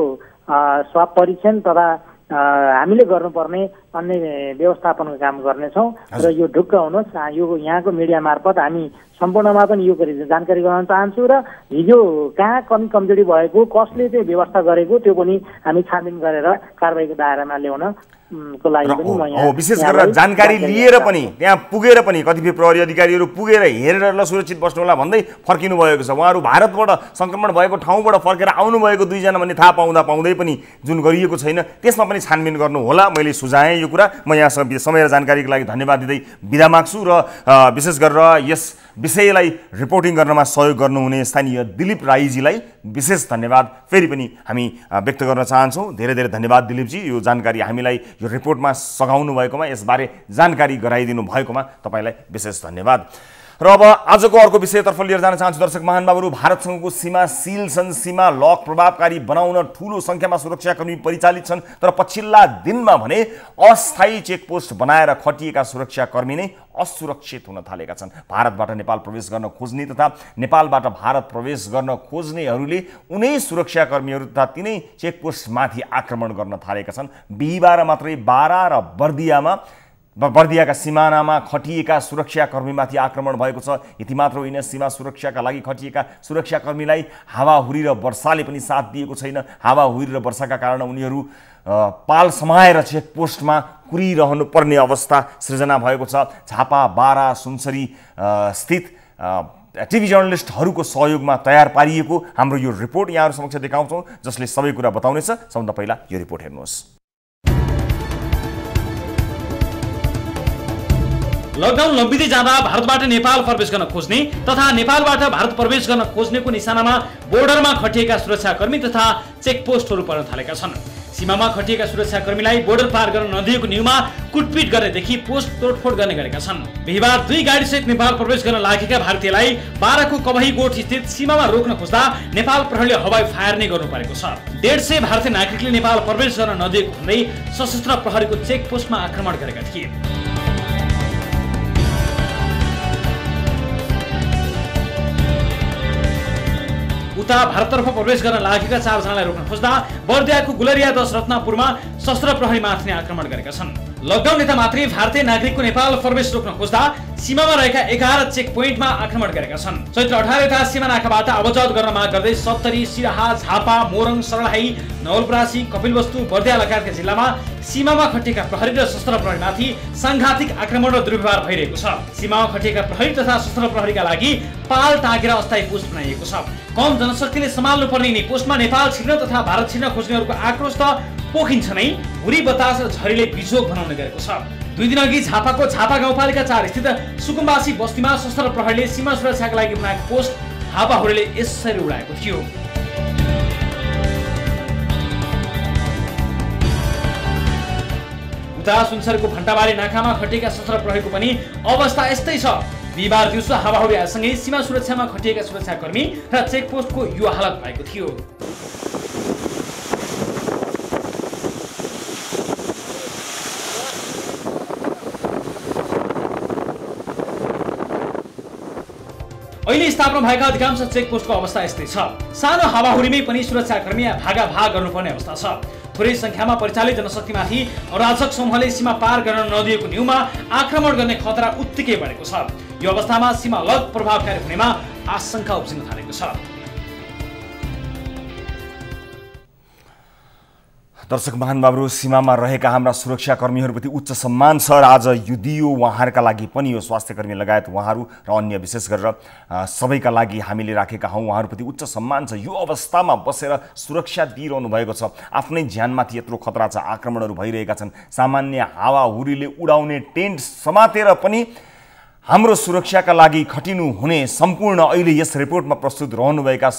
स्वाब परीक्षण तथा हामीले गर्नुपर्ने अन्य व्यवस्थापनको काम गर्नेछौँ। र यो ढुक्क हुनुहोस्, यो यहाँको मिडिया मार्फत हामी सम्पूर्णमा पनि यो जानकारी गराउन चाहन्छु। र हिजो कहाँ कमी कमजोरी भएको, कसले चाहिँ व्यवस्था गरेको, त्यो पनि हामी छानबिन गरेर कारबाहीको दायरामा ल्याउन को लागि पनि म यहाँ विशेष गरेर जानकारी लिएर पनि त्यहाँ पुगेर पनि कतिपय प्रहरी अधिकारीहरू पुगेर हेरेर ल सुरक्षित बस्नु होला भन्दै फर्किनु भएको छ। उहाँहरू भारतबाट सङ्क्रमण भएको ठाउँबाट फर्केर आउनुभएको दुईजना भन्ने थाहा पाउँदै पनि जुन गरिएको छैन, त्यसमा पनि छानबिन गर्नु होला। मैले सुझाएँ यो कुरा। म यहाँसँग समय र जानकारीको लागि धन्यवाद दिँदै बिदा माग्छु। र विशेष गरेर यस विषयलाई रिपोर्टिङ गर्नमा सहयोग गर्नुहुने स्थानीय दिलीप राईजीलाई विशेष धन्यवाद फेरि पनि हामी व्यक्त गर्न चाहन्छौँ। धेरै धेरै धन्यवाद दिलीपजी, यो जानकारी हामीलाई यो रिपोर्टमा सघाउनु भएकोमा, यसबारे जानकारी गराइदिनु भएकोमा तपाईँलाई विशेष धन्यवाद। र अब आजको अर्को विषयतर्फ लिएर जान चाहन्छु। दर्शक महानुभावहरू, भारतसँगको सीमा सिल छन्, सीमा लक प्रभावकारी बनाउन ठुलो सङ्ख्यामा सुरक्षाकर्मी परिचालित छन्। तर पछिल्ला दिनमा भने अस्थायी चेकपोस्ट बनाएर खटिएका सुरक्षाकर्मी नै असुरक्षित हुन थालेका छन्। भारतबाट नेपाल प्रवेश गर्न खोज्ने तथा नेपालबाट भारत प्रवेश गर्न खोज्नेहरूले उनै सुरक्षाकर्मीहरू तथा तिनै चेकपोस्टमाथि आक्रमण गर्न थालेका छन्। बिहिबार मात्रै बारा र बर्दियामा बर्दियाका सिमानामा खटिएका सुरक्षाकर्मीमाथि आक्रमण भएको छ। यति मात्र होइन, सीमा सुरक्षाका लागि खटिएका सुरक्षाकर्मीलाई हावाहुरी र वर्षाले पनि साथ दिएको छैन। हावाहुरी र वर्षाका कारण उनीहरू पाल समाएर चेकपोस्टमा कुरिरहनु पर्ने अवस्था सृजना भएको छ। झापा, बारा, सुनसरी स्थित टिभी जर्नलिस्टहरूको सहयोगमा तयार पारिएको हाम्रो यो रिपोर्ट यहाँहरू समक्ष देखाउँछौँ, जसले सबै कुरा बताउनेछ। सबभन्दा पहिला यो रिपोर्ट हेर्नुहोस्। लकडाउन लम्बिँदै जाँदा भारतबाट नेपाल प्रवेश गर्न खोज्ने तथा नेपालबाट भारत प्रवेश गर्न खोज्नेको निशानामा बोर्डरमा खटिएका सुरक्षाकर्मी तथा चेकपोस्टहरू पर्न थालेका छन्। सीमामा खटिएका सुरक्षाकर्मीलाई बोर्डर पार गर्न नदिएको न्यूमा कुटपिट गर्नेदेखि पोस्ट तोडफोड गर्ने गरेका छन्। बिहिबार 2 गाडीसहित नेपाल प्रवेश गर्न लागेका भारतीयलाई बाराको कबहीगोठ स्थित सीमामा रोक्न खोज्दा नेपाल प्रहरीले हवाई फायर नै गर्नु परेको छ। 150 भारतीय नागरिकले नेपाल प्रवेश गर्न नदिएको भन्दै सशस्त्र प्रहरीको चेकपोस्टमा आक्रमण गरेका थिए। उता भारततर्फ प्रवेश गर्न लागेका 4 जनालाई रोक्न खोज्दा बर्दियाको गुलरिया 10 रत्नपुरमा सशस्त्र प्रहरीमाथि नै आक्रमण गरेका छन्। लकडाउन नेता मात्रै भारतीय नागरिकको नेपाल प्रवेश रोक्न खोज्दा सीमामा रहेका 11 चेक पोइन्टमा आक्रमण गरेका छन्। चैत्र 18 यता सीमा नाकाबाट अवजद गर्न माग गर्दै 70, सिराहा, झापा, मोरङ, सर्लाही, नवलपरासी, कपिलवस्तु, बर्दिया लगायतका जिल्लामा सीमामा खटिएका प्रहरी र सशस्त्र प्रहरीमाथि सांघातिक आक्रमण र दुर्व्यवहार भइरहेको छ। सीमामा खटिएका प्रहरी तथा सशस्त्र प्रहरीका लागि पाल टाँगेर अस्थायी पोस्ट बनाइएको छ। कम जनशक्तिले सम्हाल्नु पर्ने यिनी पोस्टमा नेपाल छिर्न तथा भारत छिर्न खोज्नेहरूको आक्रोश त पोखिन्छ नै, हुरी बतास र झरीले बिजोग बनाउने गरेको छ। 2 दिन अघि झापाको झापा गाउँपालिका 4 स्थित सुकुम्बासी बस्तीमा सशस्त्र प्रहरीले सीमा सुरक्षाका लागि बनाएको पोस्ट हावाहुरीले यसरी उडाएको थियो। उता सुनसरको भण्टाबारी नाकामा खटिएका सशस्त्र प्रहरीको पनि अवस्था यस्तै छ। बिहिबार दिउँसो हावाहुरी आएसँगै सीमा सुरक्षामा खटिएका सुरक्षाकर्मी र चेकपोस्टको यो हालत भएको थियो। अहिले स्थापना भएका अधिकांश चेकपोस्टको अवस्था यस्तै छ। सानो हावाहुरीमै पनि सुरक्षाकर्मी भागाभाग गर्नुपर्ने अवस्था छ। थोरै संख्यामा परिचालित जनशक्तिमाथि अराजक समूहले सीमा पार गर्न नदिएको न्यूमा आक्रमण गर्ने खतरा उत्तिकै बढेको छ। यो अवस्थामा सीमा लग प्रभावकारी हुनेमा आशंका उब्जिन थालेको छ। दर्शक महानुभावहरू, सीमामा रहेका हाम्रा सुरक्षाकर्मीहरूप्रति उच्च सम्मान छ र आज यो दियो उहाँहरूका लागि पनि, यो स्वास्थ्यकर्मी लगायत उहाँहरू र अन्य विशेष गरेर सबैका लागि हामीले राखेका हौँ। उहाँहरूप्रति उच्च सम्मान छ। यो अवस्थामा बसेर सुरक्षा दिइरहनु भएको छ। आफ्नै ज्यानमाथि यत्रो खतरा छ, आक्रमणहरू भइरहेका छन्। सामान्य हावाहुरीले उडाउने टेन्ट समातेर पनि हाम्रो सुरक्षाका लागि खटिनु हुने सम्पूर्ण अहिले यस रिपोर्टमा प्रस्तुत रहनुभएका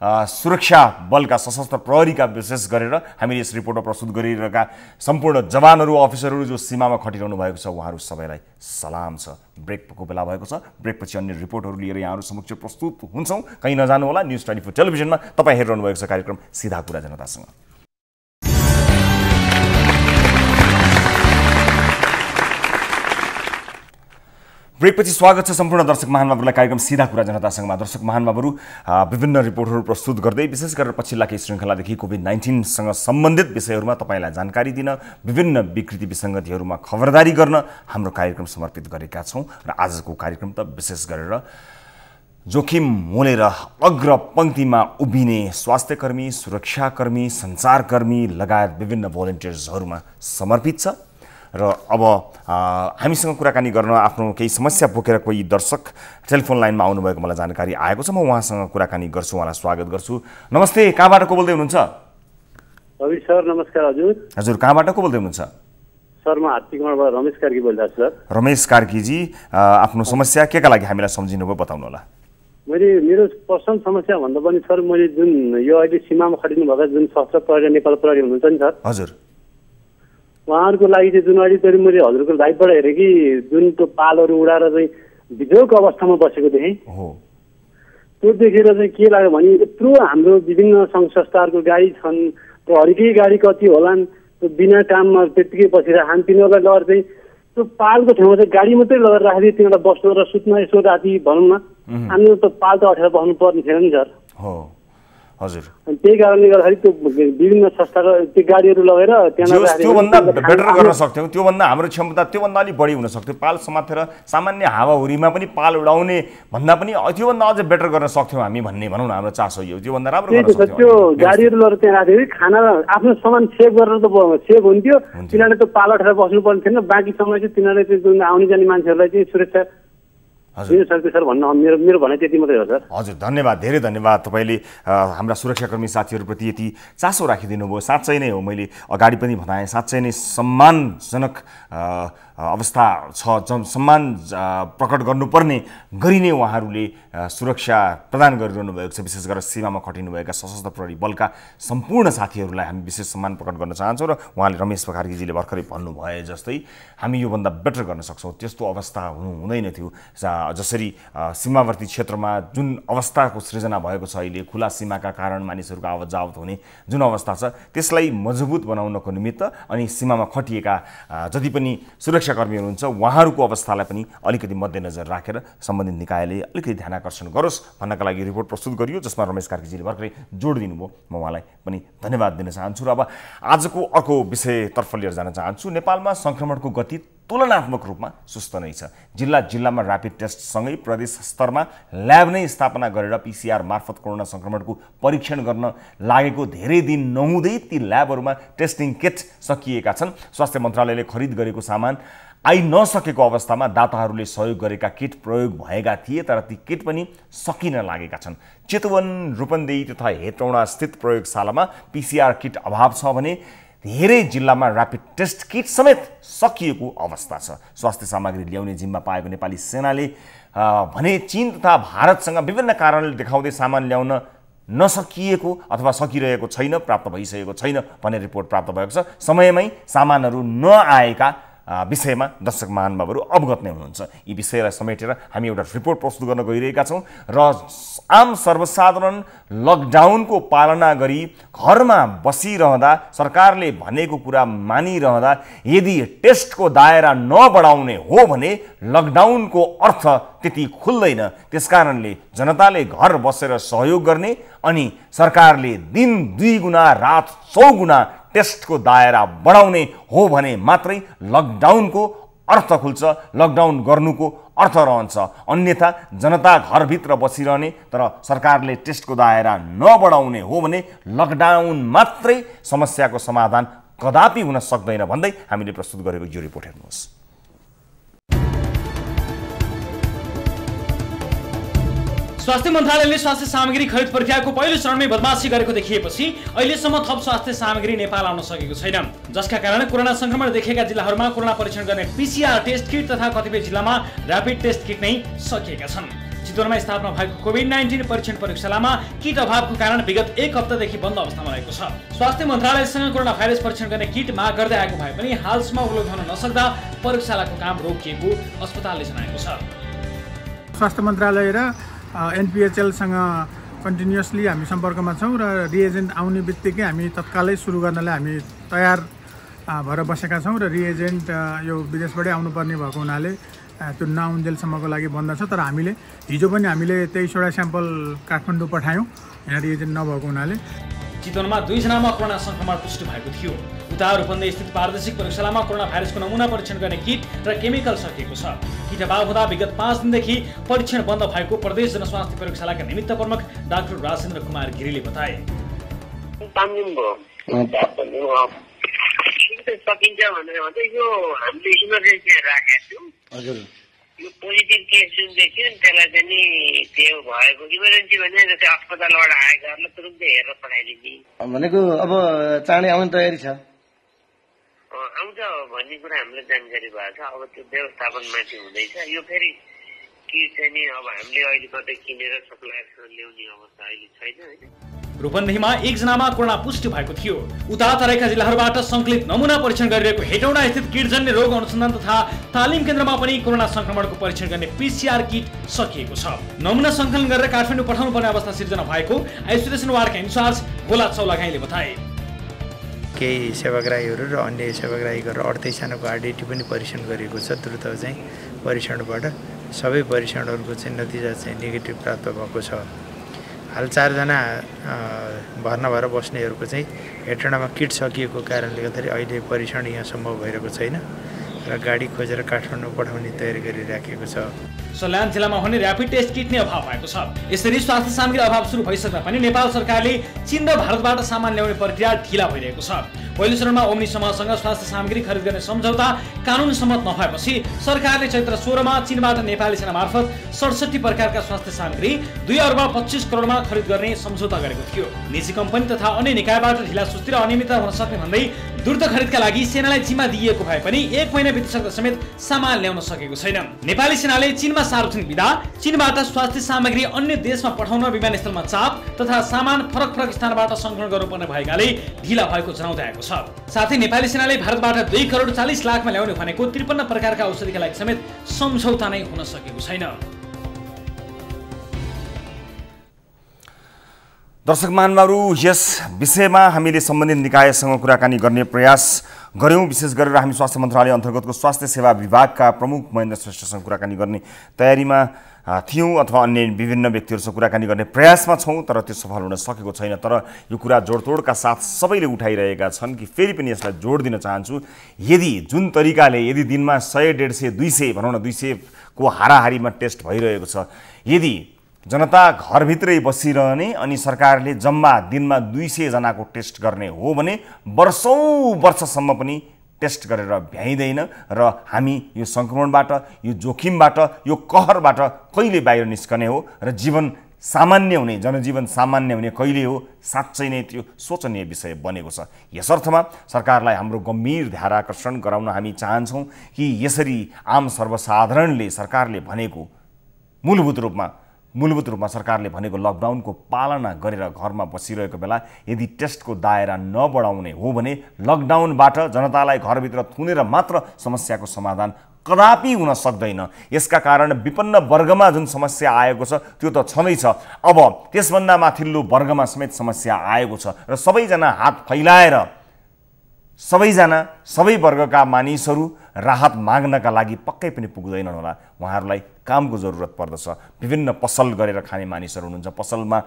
सुरक्षा बलका सशस्त्र प्रहरीका विशेष गरेर हामीले यस रिपोर्टमा प्रस्तुत गरिरहेका सम्पूर्ण जवानहरू, अफिसरहरू जो सीमामा खटिरहनु भएको छ, उहाँहरू सबैलाई सलाम छ। ब्रेकको बेला भएको छ। ब्रेकपछि अन्य रिपोर्टहरू लिएर यहाँहरू समक्ष प्रस्तुत हुन्छौँ। कहीँ नजानुहोला। न्युज 24 टेलिभिजनमा तपाईँ हेरिरहनु भएको छ कार्यक्रम सीधा कुरा जनतासँग। ब्रेकपछि स्वागत छ सम्पूर्ण दर्शक महानुभावहरूलाई कार्यक्रम सीधा कुरा जनतासँगमा। दर्शक महानुभावहरू, विभिन्न रिपोर्टहरू प्रस्तुत गर्दै विशेष गरेर पछिल्ला केही श्रृङ्खलादेखि कोभिड-19सँग सम्बन्धित विषयहरूमा तपाईँलाई जानकारी दिन, विभिन्न विकृति विसङ्गतिहरूमा खबरदारी गर्न हाम्रो कार्यक्रम समर्पित गरेका छौँ। र आजको कार्यक्रम त विशेष गरेर जोखिम मोलेर अग्र पङ्क्तिमा उभिने स्वास्थ्यकर्मी, सुरक्षाकर्मी, सञ्चारकर्मी लगायत विभिन्न भोलिन्टियर्सहरूमा समर्पित छ। र अब हामीसँग कुराकानी गर्न आफ्नो केही समस्या बोकेर कोही दर्शक टेलिफोन लाइनमा आउनुभएको मलाई जानकारी आएको छ। म उहाँसँग कुराकानी गर्छु, उहाँलाई स्वागत गर्छु। नमस्ते, कहाँबाट को बोल्दै हुनुहुन्छ? रवि सर नमस्कार। हजुर कहाँबाट को बोल्दै हुनुहुन्छ? सर म हात्तीगढबाट रमेश कार्की बोल्दैछु सर। रमेश कार्कीजी, आफ्नो समस्या केका लागि हामीलाई सम्झिनुभयो, बताउनु होला। मेरो पर्सनल समस्या भन्दा पनि सर, मैले जुन यो अहिले सीमामा खटिनु भएको जुन सशस्त्र प्रहरी नेपाल प्रहरी हुनुहुन्छ नि सर, हजुर, उहाँहरूको लागि चाहिँ जुन अहिले मैले हजुरको लाइभबाट हेरेँ कि जुन त्यो पालहरू उडाएर चाहिँ बिजोग अवस्थामा बसेको देखेँ। त्यो देखेर चाहिँ के लाग्यो भने यत्रो हाम्रो विभिन्न सङ्घ संस्थाहरूको गाडी छन्, प्रहरीकै गाडी कति होलान्, त्यो बिना काममा त्यत्तिकै बसेर तिनीहरूलाई लगेर चाहिँ त्यो पालको ठाउँमा चाहिँ गाडी मात्रै लगेर राखिदियो, तिनीहरूलाई बस्नु र सुत्न यसो राति भनौँ न, हामी त पाल त अठेर बस्नु पर्ने थिएन नि सर। हजुर अनि त्यही कारणले गर्दाखेरि त्यो विभिन्न संस्थाको त्यो गाडीहरू लगेर त्यहाँ त्योभन्दा बेटर गर्न सक्थ्यौँ, त्योभन्दा हाम्रो क्षमता त्योभन्दा अलिक बढी हुन सक्थ्यो। पाल समातेर सामान्य हावाहुरीमा पनि पाल उडाउने भन्दा पनि त्योभन्दा अझ बेटर गर्न सक्थ्यौँ हामी भन्ने भनौँ न हाम्रो चासो यो, त्योभन्दा राम्रो गर्न सक्थ्यौँ। त्यो गाडीहरू लगेर त्यहाँ राख्दाखेरि खाना आफ्नो सामान सेभ गरेर त सेभ हुन्थ्यो, तिनीहरूले त पाल उठेर बस्नुपर्ने थिएन। बाँकी समय चाहिँ तिनीहरूले चाहिँ आउने जाने मान्छेहरूलाई चाहिँ सुरक्षा दिन सक्छ सर भन्न मेरो भनाइ त्यति मात्रै हो सर। हजुर धन्यवाद, धेरै धन्यवाद। तपाईँले हाम्रा सुरक्षाकर्मी साथीहरूप्रति यति चासो राखिदिनु भयो, साँच्चै नै हो, मैले अगाडि पनि भनेँ साँच्चै नै सम्मानजनक अवस्था छ, सम्मान प्रकट गर्नुपर्ने गरी नै उहाँहरूले सुरक्षा प्रदान गरिरहनु भएको छ। विशेष गरेर सीमामा खटिनुभएका सशस्त्र प्रहरी बलका सम्पूर्ण साथीहरूलाई हामी विशेष सम्मान प्रकट गर्न चाहन्छौँ। र उहाँले रमेश पोखर्कीजीले भर्खरै भन्नुभए जस्तै हामी योभन्दा बेटर गर्न सक्छौँ। त्यस्तो अवस्था हुँदैन थियो। जसरी सीमावर्ती क्षेत्रमा जुन अवस्थाको सृजना भएको छ अहिले, खुला सीमाका कारण मानिसहरूको आवत जावत हुने जुन अवस्था छ, त्यसलाई मजबुत बनाउनको निमित्त अनि सीमामा खटिएका जति पनि सुरक्षाकर्मीहरू हुन्छ उहाँहरूको अवस्थालाई पनि अलिकति मध्यनजर राखेर सम्बन्धित निकायले अलिकति ध्यान आकर्षण गरोस् भन्नका लागि रिपोर्ट प्रस्तुत गरियो, जसमा रमेश कार्कीजीले भर्खरै जोड दिनुभयो। म उहाँलाई पनि धन्यवाद दिन चाहन्छु। र अब आजको अर्को विषयतर्फ लिएर जान चाहन्छु। नेपालमा सङ्क्रमणको गति तुलनात्मक रूपमा सुस्त नै छ। जिल्ला जिल्लामा ऱ्यापिड टेस्टसँगै प्रदेश स्तरमा ल्याब नै स्थापना गरेर PCR मार्फत कोरोना सङ्क्रमणको परीक्षण गर्न लागेको धेरै दिन नहुँदै ती ल्याबहरूमा टेस्टिङ किट सकिएका छन्। स्वास्थ्य मन्त्रालयले खरिद गरेको सामान आइ नसकेको अवस्थामा दाताहरूले सहयोग गरेका किट प्रयोग भएका थिए, तर ती किट पनि सकिन लागेका छन्। चितवन, रूपन्देही तथा हेटौँडा स्थित प्रयोगशालामा PCR किट अभाव छ भने धेरै जिल्लामा ऱ्यापिड टेस्ट किट समेत सकिएको अवस्था छ। स्वास्थ्य सामग्री ल्याउने जिम्मा पाएको नेपाली सेनाले भने चीन तथा भारतसँग विभिन्न कारणले देखाउँदै सामान ल्याउन नसकिएको अथवा सकिरहेको छैन, प्राप्त भइसकेको छैन भन्ने रिपोर्ट प्राप्त भएको छ। समयमै सामानहरू नआएका विषयमा दर्शक महानुभावहरू अवगत नै हुनुहुन्छ। यी विषयलाई समेटेर हामी एउटा रिपोर्ट प्रस्तुत गर्न गइरहेका छौँ र आम सर्वसाधारण लकडाउनको पालना गरी घरमा बसिरहँदा, सरकारले भनेको कुरा मानिरहँदा यदि टेस्टको दायरा नबढाउने हो भने लकडाउनको अर्थ त्यति खुल्दैन। त्यसकारणले जनताले घर बसेर सहयोग गर्ने अनि सरकारले दिन 2 गुणा रात 100 गुणा टेस्टको दायरा बढाउने हो भने मात्रै लकडाउनको अर्थ खुल्छ, लकडाउन गर्नुको अर्थ रहन्छ। अन्यथा जनता घरभित्र बसिरहने तर सरकारले टेस्टको दायरा नबढाउने हो भने लकडाउन मात्रै समस्याको समाधान कदापि हुन सक्दैन भन्दै हामीले प्रस्तुत गरेको यो रिपोर्ट हेर्नुहोस्। स्वास्थ्य मन्त्रालयले स्वास्थ्य सामग्री खरिद प्रक्रियाको पहिलो चरणमै बदमासी गरेको देखिएपछि अहिलेसम्म थप स्वास्थ्य सामग्री नेपाल आउन सकेको छैन, जसका कारण कोरोना संक्रमण देखेका जिल्लाहरूमा कोरोना परीक्षण गर्ने PCR टेस्ट किट तथा कतिपय जिल्लामा ऱ्यापिड टेस्ट किट नै सकिएका छन्। चितवनमा स्थापना भएको कोभिड-19 परीक्षण प्रयोगशालामा किट अभावको कारण विगत 1 हप्तादेखि बन्द अवस्थामा रहेको छ। स्वास्थ्य मन्त्रालयसँग कोरोना भाइरस परीक्षण गर्ने किट माग गर्दै आएको भए पनि हालसम्म उपलब्ध हुन नसक्दा प्रयोगशालाको काम रोकिएको अस्पतालले जनाएको छ। स्वास्थ्य मन्त्रालय र NPHLसँग कन्टिन्युअसली हामी सम्पर्कमा छौँ र रिएजेन्ट आउने बित्तिकै हामी तत्कालै सुरु गर्नलाई हामी तयार भएर बसेका छौँ र रिएजेन्ट यो विदेशबाटै आउनुपर्ने भएको हुनाले त्यो नआउन्जेलसम्मको लागि बन्द छ। तर हामीले हिजो पनि हामीले 23वटा स्याम्पल काठमाडौँ पठायौँ यहाँ रिएजेन्ट नभएको हुनाले। चितवनमा 2 जनामा कोरोना संक्रमण पुष्टि भएको थियो। उता रूपन्देही स्थित पारदर्शिक प्रयोगशालामा कोरोना भाइरसको नमुना परीक्षण गर्ने किट र केमिकल सकिएको छ। किट अभाव हुँदा विगत 5 दिनदेखि परीक्षण बन्द भएको प्रदेश जनस्वास्थ्य प्रयोगशालाका निमित्त प्रमुख डाक्टर राजेन्द्र कुमार गिरीले बताए। सकिन्छ भनेर भन्दा यो हामीले इमर्जेन्सी राखेको छौँ। यो पोजिटिभ केस जुन देखियो नि त्यसलाई चाहिँ नि त्यो भएको इमर्जेन्सी भने जस्तै अस्पतालबाट आएकाहरूलाई तुरुन्तै हेरेर पठाइदिने भनेको अब चाँडै आउने तयारी छ। आउँछ भन्ने कुरा हामीलाई जानकारी भएको छ। अब त्यो व्यवस्थापनमाथि हुँदैछ। यो फेरि के चाहिँ नि अब हामीले अहिले मात्रै किनेर सप्लायरसँग ल्याउने अवस्था अहिले छैन होइन। रूपन्देहीमा 1 जनामा कोरोना पुष्टि भएको थियो। उता तराईका जिल्लाहरूबाट सङ्कलित नमुना परीक्षण गरिरहेको हेटौँडा स्थित किटजन्य रोग अनुसन्धान तथा तालिम केन्द्रमा पनि कोरोना संक्रमणको परीक्षण गर्ने PCR किट सकिएको छ। नमुना सङ्कलन गरेर काठमाडौँ पठाउनु पर्ने अवस्था सिर्जना भएको आइसोलेसन वार्डका इन्चार्ज भोला चौलागाईले बताए। केही सेवाग्राहीहरू र अन्य सेवाग्राही गरेर 38 जनाको RDT पनि परीक्षण गरिएको छ। द्रुत चाहिँ परीक्षणबाट सबै परीक्षणहरूको चाहिँ नतिजा चाहिँ नेगेटिभ प्राप्त भएको छ। हाल 4 जना भर्ना भएर बस्नेहरूको चाहिँ हेटौँडामा किट सकिएको कारणले गर्दाखेरि अहिले परीक्षण यहाँ सम्भव भइरहेको छैन र गाडी खोजेर काठमाडौँ पठाउने तयारी गरिराखेको छ। सल्यान जिल्लामा हुने र्यापिड टेस्ट किट नै अभाव भएको छ। यसरी स्वास्थ्य सामग्री अभाव सुरु भइसक्दा पनि नेपाल सरकारले चीन र भारतबाट सामान ल्याउने प्रक्रिया ढिला भइरहेको छ। पहिलो चरणमा ओम्नी समूहसँग स्वास्थ्य सामग्री खरिद गर्ने सम्झौता कानुन सम्मत नभएपछि सरकारले चैत्र 16 मा चीनबाट नेपाली सेना मार्फत 67 प्रकारका स्वास्थ्य सामग्री 2 अर्ब 25 करोडमा खरिद गर्ने सम्झौता गरेको थियो। निजी कम्पनी तथा अन्य निकायबाट ढिला सुस्ती र अनियमितता हुन सक्ने भन्दै द्रुत खरिदका लागि सेनालाई जिम्मा दिएको भए पनि 1 महिना बितिसक्दा समेत सामान ल्याउन सकेको छैन। नेपाली सेनाले चीनमा सार्वजनिक बिदा, चीनबाट स्वास्थ्य सामग्री अन्य देशमा पठाउन विमानस्थलमा चाप तथा सामान फरक फरक स्थानबाट संकलन गर्नुपर्ने भएकाले ढिला भएको जनाउँदै आएको छ। साथै नेपाली सेनाले भारतबाट 2 करोड 40 लाखमा ल्याउने भनेको 53 प्रकारका औषधिका लागि समेत सम्झौता नै हुन सकेको छैन। दर्शक महानुभावहरू, यस विषयमा हामीले सम्बन्धित निकायसँग कुराकानी गर्ने प्रयास गर्यौं। विशेष गरेर हामी स्वास्थ्य मन्त्रालय अन्तर्गतको स्वास्थ्य सेवा विभागका प्रमुख महेन्द्र श्रेष्ठसँग कुराकानी गर्ने तयारीमा थियौं अथवा अन्य विभिन्न व्यक्तिहरूसँग कुराकानी गर्ने प्रयासमा छौं, तर त्यो सफल हुन सकेको छैन। तर यो कुरा जोडतोडका साथ सबैले उठाइरहेका छन् कि फेरि पनि यसलाई जोड दिन चाहन्छु, यदि जुन तरिकाले यदि दिनमा 100, 150, 200 भनौँ न 200 को हाराहारीमा टेस्ट भइरहेको छ, यदि जनता घरभित्रै बसिरहने अनि सरकारले जम्मा दिनमा 200 जनाको टेस्ट गर्ने हो भने वर्षौं वर्षसम्म पनि टेस्ट गरेर भ्याइँदैन र हामी यो संक्रमणबाट, यो जोखिमबाट, यो कहरबाट कहिले बाहिर निस्कने हो र जीवन सामान्य हुने, जनजीवन सामान्य हुने कहिले हो, साँच्चै नै त्यो सोचनीय विषय बनेको छ। यसर्थमा सरकारलाई हाम्रो गम्भीर ध्यानाकर्षण गराउन हामी चाहन्छौँ कि यसरी आम सर्वसाधारणले सरकारले भनेको मूलभूत रूपमा सरकारले भनेको लकडाउनको पालना गरेर घरमा बसिरहेको बेला यदि टेस्टको दायरा नबढाउने हो भने लकडाउनबाट जनतालाई घरभित्र थुनेर मात्र समस्याको समाधान कदापि हुन सक्दैन। यसका कारण विपन्न वर्गमा जुन समस्या आएको छ त्यो त छँदैछ, अब त्यसभन्दा माथिल्लो वर्गमा समेत समस्या आएको छ र सबैजना हात फैलाएर सबै वर्गका मानिसहरू राहत माग्नका लागि पक्कै पनि पुग्दैनन् होला। उहाँहरूलाई कामको जरुरत पर्दछ। विभिन्न पसल गरेर खाने मानिसहरू हुनुहुन्छ, पसलमा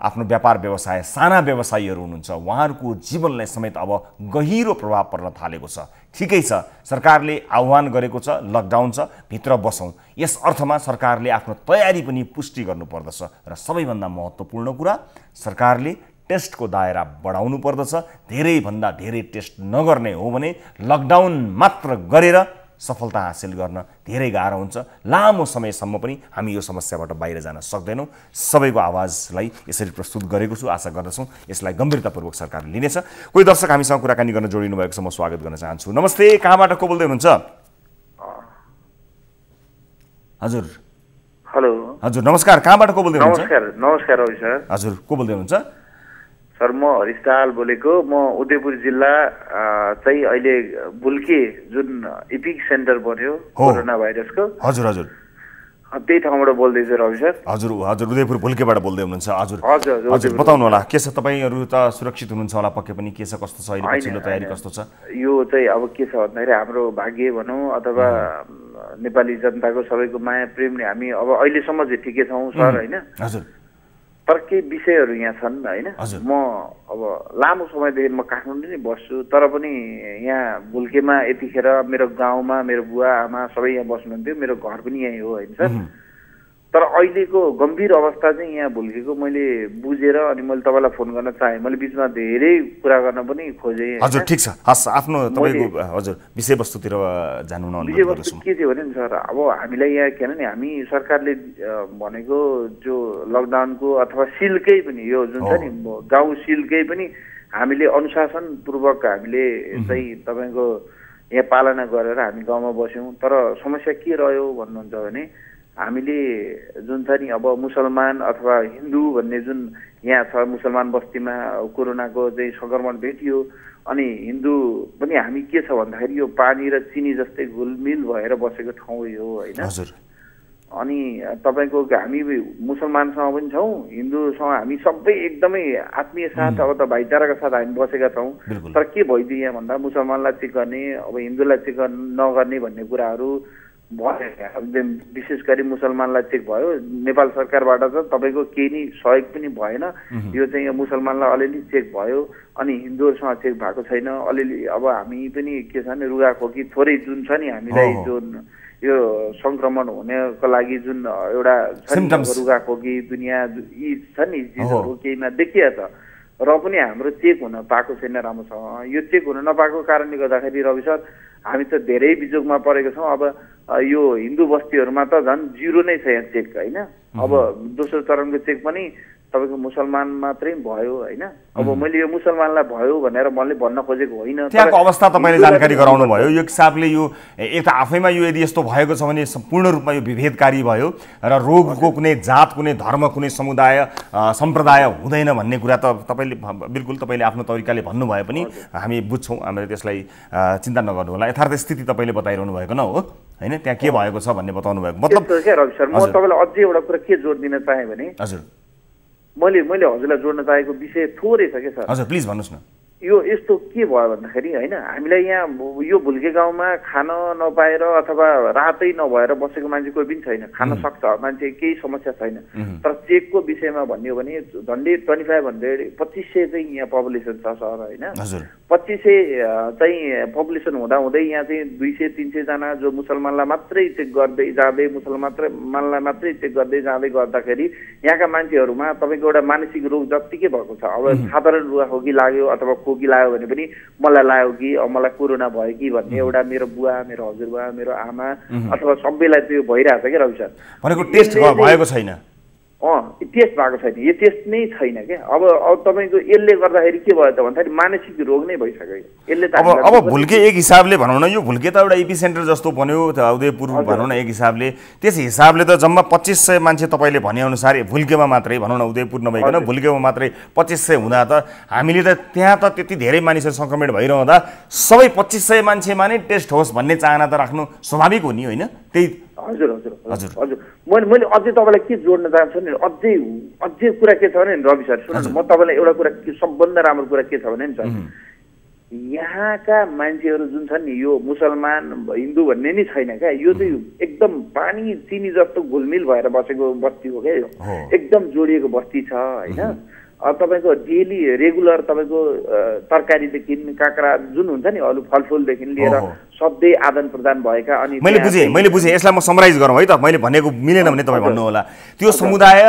आफ्नो व्यापार व्यवसाय, साना व्यवसायीहरू हुनुहुन्छ, उहाँहरूको जीवनलाई समेत अब गहिरो प्रभाव पर्न थालेको छ। ठिकै छ, सरकारले आह्वान गरेको छ लकडाउन छ, भित्र बसौँ। यस अर्थमा सरकारले आफ्नो तयारी पनि पुष्टि गर्नुपर्दछ र सबैभन्दा महत्त्वपूर्ण कुरा सरकारले टेस्टको दायरा बढाउनु पर्दछ। धेरैभन्दा धेरै टेस्ट नगर्ने हो भने लकडाउन मात्र गरेर सफलता हासिल गर्न धेरै गाह्रो हुन्छ। लामो समयसम्म पनि हामी यो समस्याबाट बाहिर जान सक्दैनौँ। सबैको आवाजलाई यसरी प्रस्तुत गरेको छु, आशा गर्दछौँ यसलाई गम्भीरतापूर्वक सरकारले लिनेछ। कोही दर्शक हामीसँग कुराकानी गर्न जोडिनु भएको छ, म स्वागत गर्न चाहन्छु। नमस्ते, कहाँबाट को बोल्दै हुनुहुन्छ? हजुर हेलो। हजुर नमस्कार, कहाँबाट को बोल्दै हुनुहुन्छ? नमस्कार रवि सर। हजुर को बोल्दै हुनुहुन्छ? सर म हरिश दाहाल बोलेको। म उदयपुर जिल्ला चाहिँ अहिले बुल्के जुन इपिक सेन्टर बन्यो कोरोना भाइरसको, हजुर हजुर त्यही ठाउँबाट बोल्दैछु रवि सर। हजुर हजुर उदयपुर बुल्केबाट बोल्दै हुनुहुन्छ? हजुर हजुर हजुर बताउनु होला, के छ, तपाईँहरू त सुरक्षित हुनुहुन्छ होला पक्कै पनि, के छ, कस्तो छ अहिले, पछिल्लो तयारी कस्तो छ? यो चाहिँ अब के छ भन्दाखेरि हाम्रो भाग्य भनौँ अथवा नेपाली जनताको सबैको माया प्रेमले हामी अब अहिलेसम्म चाहिँ ठिकै छौँ सर, होइन? हजुर। तर केही विषयहरू यहाँ छन्, होइन? म अब लामो समयदेखि म काठमाडौँ नै बस्छु, तर पनि यहाँ बुल्केमा यतिखेर मेरो गाउँमा मेरो बुवा आमा सबै यहाँ बस्नुहुन्थ्यो, मेरो घर पनि यहीँ हो, होइन सर? तर अहिलेको गम्भीर अवस्था चाहिँ यहाँ बुल्केको मैले बुझेर अनि मैले तपाईँलाई फोन गर्न चाहेँ। मैले बिचमा धेरै कुरा गर्न पनि खोजेँ। हजुर ठिक छ, हस् आफ्नो तपाईँको हजुर विषयवस्तुतिर जानु न। विषयवस्तु के थियो भने नि सर, अब हामीलाई यहाँ के नि, हामी सरकारले भनेको जो लकडाउनको अथवा सिलकै पनि यो जुन छ नि गाउँ सिलकै पनि हामीले अनुशासनपूर्वक हामीले चाहिँ तपाईँको यहाँ पालना गरेर हामी गाउँमा बस्यौँ। तर समस्या के रह्यो भन्नुहुन्छ भने हामीले जुन छ नि अब मुसलमान अथवा हिन्दू भन्ने जुन यहाँ छ, मुसलमान बस्तीमा कोरोनाको चाहिँ सङ्क्रमण भेटियो अनि हिन्दू पनि हामी के छ भन्दाखेरि यो पानी र चिनी जस्तै घुलमिल भएर बसेको ठाउँ हो, होइन? अनि तपाईँको हामी मुसलमानसँग पनि छौँ, हिन्दूसँग हामी सबै एकदमै आत्मीय साथ अब त भाइचाराका साथ हामी बसेका छौँ। तर के भइदियो यहाँ भन्दा मुसलमानलाई चेक गर्ने, अब हिन्दूलाई चेक नगर्ने भन्ने कुराहरू भयो। विशेष गरी मुसलमानलाई चेक भयो। नेपाल सरकारबाट त तपाईँको केही नि सहयोग पनि भएन। यो चाहिँ मुसलमानलाई अलिअलि चेक भयो, अनि हिन्दूहरूसँग चेक भएको छैन। अलिअलि अब हामी पनि के छ भने रुगाखोकी थोरै जुन छ नि हामीलाई जुन यो संक्रमण हुनेको लागि जुन एउटा रुगाखोकी दुनियाँ यी छ नि चिजहरू केहीमा देखिया छ, र पनि हाम्रो चेक हुन पाएको छैन राम्रोसँग। यो चेक हुन नपाएको कारणले गर्दाखेरि रवि सर हामी त धेरै बिजोगमा परेको छौँ। अब यो हिन्दू बस्तीहरूमा त झन् 0 नै छ यहाँ चेक होइन। अब दोस्रो चरणको चेक पनि तपाईँको मुसलमान मात्रै भयो होइन। अब मैले यो मुसलमानलाई भयो भनेर मैले भन्न खोजेको होइन। त्यहाँको अवस्था तपाईँले जानकारी गराउनु भयो। यो हिसाबले यो एक त आफैमा यो यदि यस्तो भएको छ भने सम्पूर्ण रूपमा यो विभेदकारी भयो र रोगको कुनै जात, कुनै धर्म, कुनै समुदाय, सम्प्रदाय हुँदैन भन्ने कुरा त तपाईँले बिल्कुल तपाईँले आफ्नो तरिकाले भन्नुभयो पनि हामी बुझ्छौँ। हामीले त्यसलाई चिन्ता नगर्नु होला। यथार्थ स्थिति तपाईँले बताइरहनु भएको न हो होइन, त्यहाँ के भएको छ भन्ने बताउनु भएको। मतलब रवि सर म तपाईँलाई अझै एउटा कुरा के जोड दिन चाहेँ भने हजुर मैले हजुरलाई जोड्न चाहेको विषय थोरै छ क्या सर। हजुर प्लिज भन्नुहोस् न। यो यस्तो के भयो भन्दाखेरि होइन हामीलाई यहाँ यो भुल्के गाउँमा खान नपाएर अथवा रातै नभएर बसेको मान्छे कोही पनि छैन। खान सक्छ मान्छे, केही समस्या छैन। तर चेकको विषयमा भन्ने हो भने झन्डै 2500 चाहिँ यहाँ पपुलेसन छ सर होइन। 2500 चाहिँ पपुलेसन हुँदाहुँदै यहाँ चाहिँ 200-300 जना जो मुसलमानलाई मात्रै चेक गर्दै जाँदै मुसलमानलाई मात्रै चेक गर्दै जाँदै गर्दाखेरि यहाँका मान्छेहरूमा तपाईँको एउटा मानसिक रोग जत्तिकै भएको छ। अब साधारण रुगाखोकी लाग्यो अथवा खोकी लाग्यो भने पनि मलाई लाग्यो कि मलाई कोरोना भयो कि भन्ने एउटा मेरो बुवा, मेरो हजुरबा, मेरो आमा अथवा सबैलाई त्यो भइरहेछ क्या रवि सर। भनेको टेस्ट भएको छैन। टेस्ट भएको छैन, यो टेस्ट नै छैन क्या। अब तपाईँको यसले गर्दाखेरि के भयो त भन्दाखेरि मानसिक रोग नै भइसक्यो यसले त। अब भुल्के एक हिसाबले भनौँ न, यो भुल्के त एउटा एपिसेन्टर जस्तो बन्यो उदयपुर भनौँ न एक हिसाबले। त्यस हिसाबले त जम्मा 2500 मान्छे तपाईँले भनेअनुसार भुल्केमा मात्रै भनौँ न, उदयपुर नभइकन भुल्केमा मात्रै 2500 हुँदा त हामीले त त्यहाँ त त्यति धेरै मानिसहरू सङ्क्रमित भइरहँदा सबै 2500 मान्छेमा नै टेस्ट होस् भन्ने चाहना त राख्नु स्वाभाविक हो नि होइन। त्यही हजुर हजुर हजुर हजुर मैले अझै तपाईँलाई के जोड्न चाहन्छु नि, अझै कुरा के छ भने रवि सर सुन्नु, म तपाईँलाई एउटा कुरा सबभन्दा राम्रो कुरा के छ भने नि सर, यहाँका मान्छेहरू जुन छन् नि यो मुसलमान हिन्दू भन्ने नै छैन क्या। यो चाहिँ एकदम पानी चिनी जस्तो घुलमिल भएर बसेको बस्ती हो क्या। यो एकदम जोडिएको बस्ती छ होइन। तपाईँको डेली रेगुलर तपाईँको तरकारीदेखि काँक्रा जुन हुन्छ नि अरू फलफुलदेखि लिएर सधैँ आदान प्रदान भएका। अनि मैले बुझेँ यसलाई म समराइज गरौँ है त। मैले भनेको मिलेन भने तपाईँ भन्नु होला। त्यो समुदाय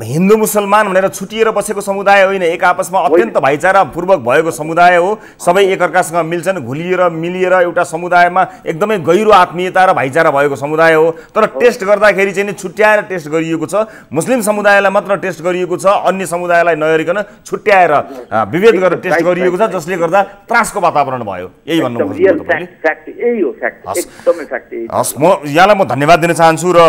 हिन्दू मुसलमान भनेर छुटिएर बसेको समुदाय होइन, एक आपसमा अत्यन्त भाइचारापूर्वक भएको समुदाय हो। सबै एकअर्कासँग मिल्छन्, घुलिएर मिलिएर एउटा समुदायमा एकदमै गहिरो आत्मीयता र भाइचारा भएको समुदाय हो। तर टेस्ट गर्दाखेरि चाहिँ छुट्याएर टेस्ट गरिएको छ। मुस्लिम समुदायलाई मात्र टेस्ट गरिएको छ, अन्य समुदायलाई नगरिकन छुट्याएर विभेद गरेर टेस्ट गरिएको छ, जसले गर्दा त्रासको वातावरण भयो। यही भन्नु हस्। म यहाँलाई म धन्यवाद दिन चाहन्छु। र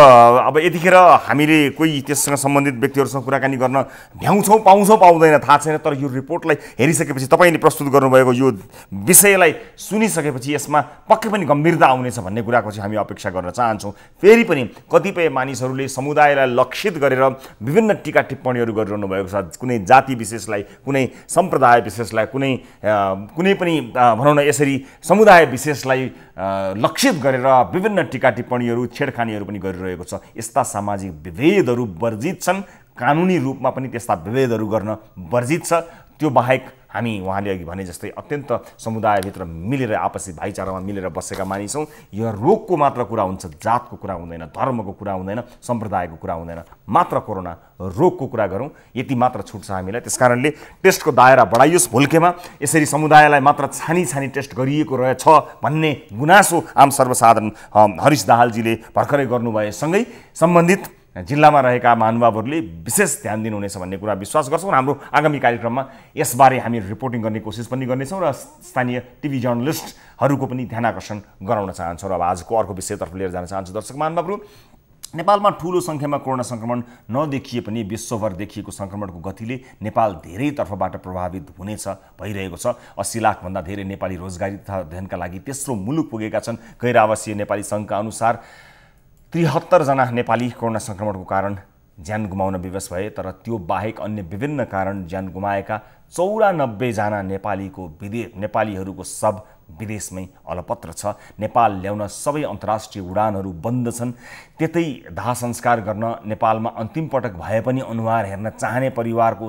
अब यतिखेर हामीले कोही त्यससँग सम्बन्धित व्यक्तिहरूसँग कुराकानी गर्न भ्याउँछौँ पाउँदैन थाहा छैन। तर यो रिपोर्टलाई हेरिसकेपछि तपाईँले प्रस्तुत गर्नुभएको यो विषयलाई सुनिसकेपछि यसमा पक्कै पनि गम्भीरता आउनेछ भन्ने कुराको चाहिँ हामी अपेक्षा गर्न चाहन्छौँ। फेरि पनि कतिपय मानिसहरूले समुदायलाई लक्षित गरेर विभिन्न टीका टिप्पणीहरू गरिरहनु भएको छ। कुनै जाति विशेषलाई, कुनै सम्प्रदाय विशेषलाई, कुनै पनि भनौँ न यसरी समुदाय विशेषलाई लक्षित गरेर विभिन्न टीका टिप्पणीहरू, छेडखानीहरू पनि गरिरहेको छ। यस्ता सामाजिक विभेदहरू वर्जित छन्, कानुनी रूपमा पनि त्यस्ता विभेदहरू गर्न वर्जित छ। त्यो बाहेक हामी उहाँले अघि भने जस्तै अत्यन्त समुदायभित्र मिलेर आपसी भाइचारामा मिलेर बसेका मानिस हौँ। यो रोगको मात्र कुरा हुन्छ, जातको कुरा हुँदैन, धर्मको कुरा हुँदैन, सम्प्रदायको कुरा हुँदैन। मात्र कोरोना रोगको कुरा गरौँ, यति मात्र छुट छ हामीलाई। त्यसकारणले टेस्टको दायरा बढाइयोस्। भुल्केमा यसरी समुदायलाई मात्र छानी टेस्ट गरिएको रहेछ भन्ने गुनासो आम सर्वसाधारण हरिश दाहालजीले भर्खरै गर्नुभएसँगै सम्बन्धित जिल्लामा रहेका महानुभावहरूले विशेष ध्यान दिनुहुनेछ भन्ने कुरा विश्वास गर्छौँ। हाम्रो आगामी कार्यक्रममा यसबारे हामी रिपोर्टिङ गर्ने कोसिस पनि गर्नेछौँ र स्थानीय टिभी जर्नलिस्टहरूको पनि ध्यान आकर्षण गराउन चाहन्छौँ। र अब आजको अर्को विषयतर्फ लिएर जान चाहन्छु। दर्शक महानुभावहरू, नेपालमा ठूलो संख्यामा कोरोना संक्रमण नदेखिए पनि विश्वभर देखिएको संक्रमणको गतिले नेपाल धेरै तर्फबाट प्रभावित हुनेछ भइरहेको छ। 80 लाखभन्दा धेरै नेपाली रोजगारी तथा अध्ययनका लागि तेस्रो मुलुक पुगेका छन्। गैर आवासीय नेपाली सङ्घका अनुसार 73 जना नेपाली कोरोना संक्रमणको कारण ज्यान गुमाउन विवश भए, तर त्यो बाहेक अन्य विभिन्न कारण ज्यान गुमाएका 94 जना नेपालीहरूको शव विदेशमै अलपत्र छ। नेपाल ल्याउन सबै अन्तर्राष्ट्रिय उडानहरू बन्द छन्। त्यतै दाह संस्कार गर्न नेपालमा अन्तिम पटक भए पनि अनुहार हेर्न चाहने परिवारको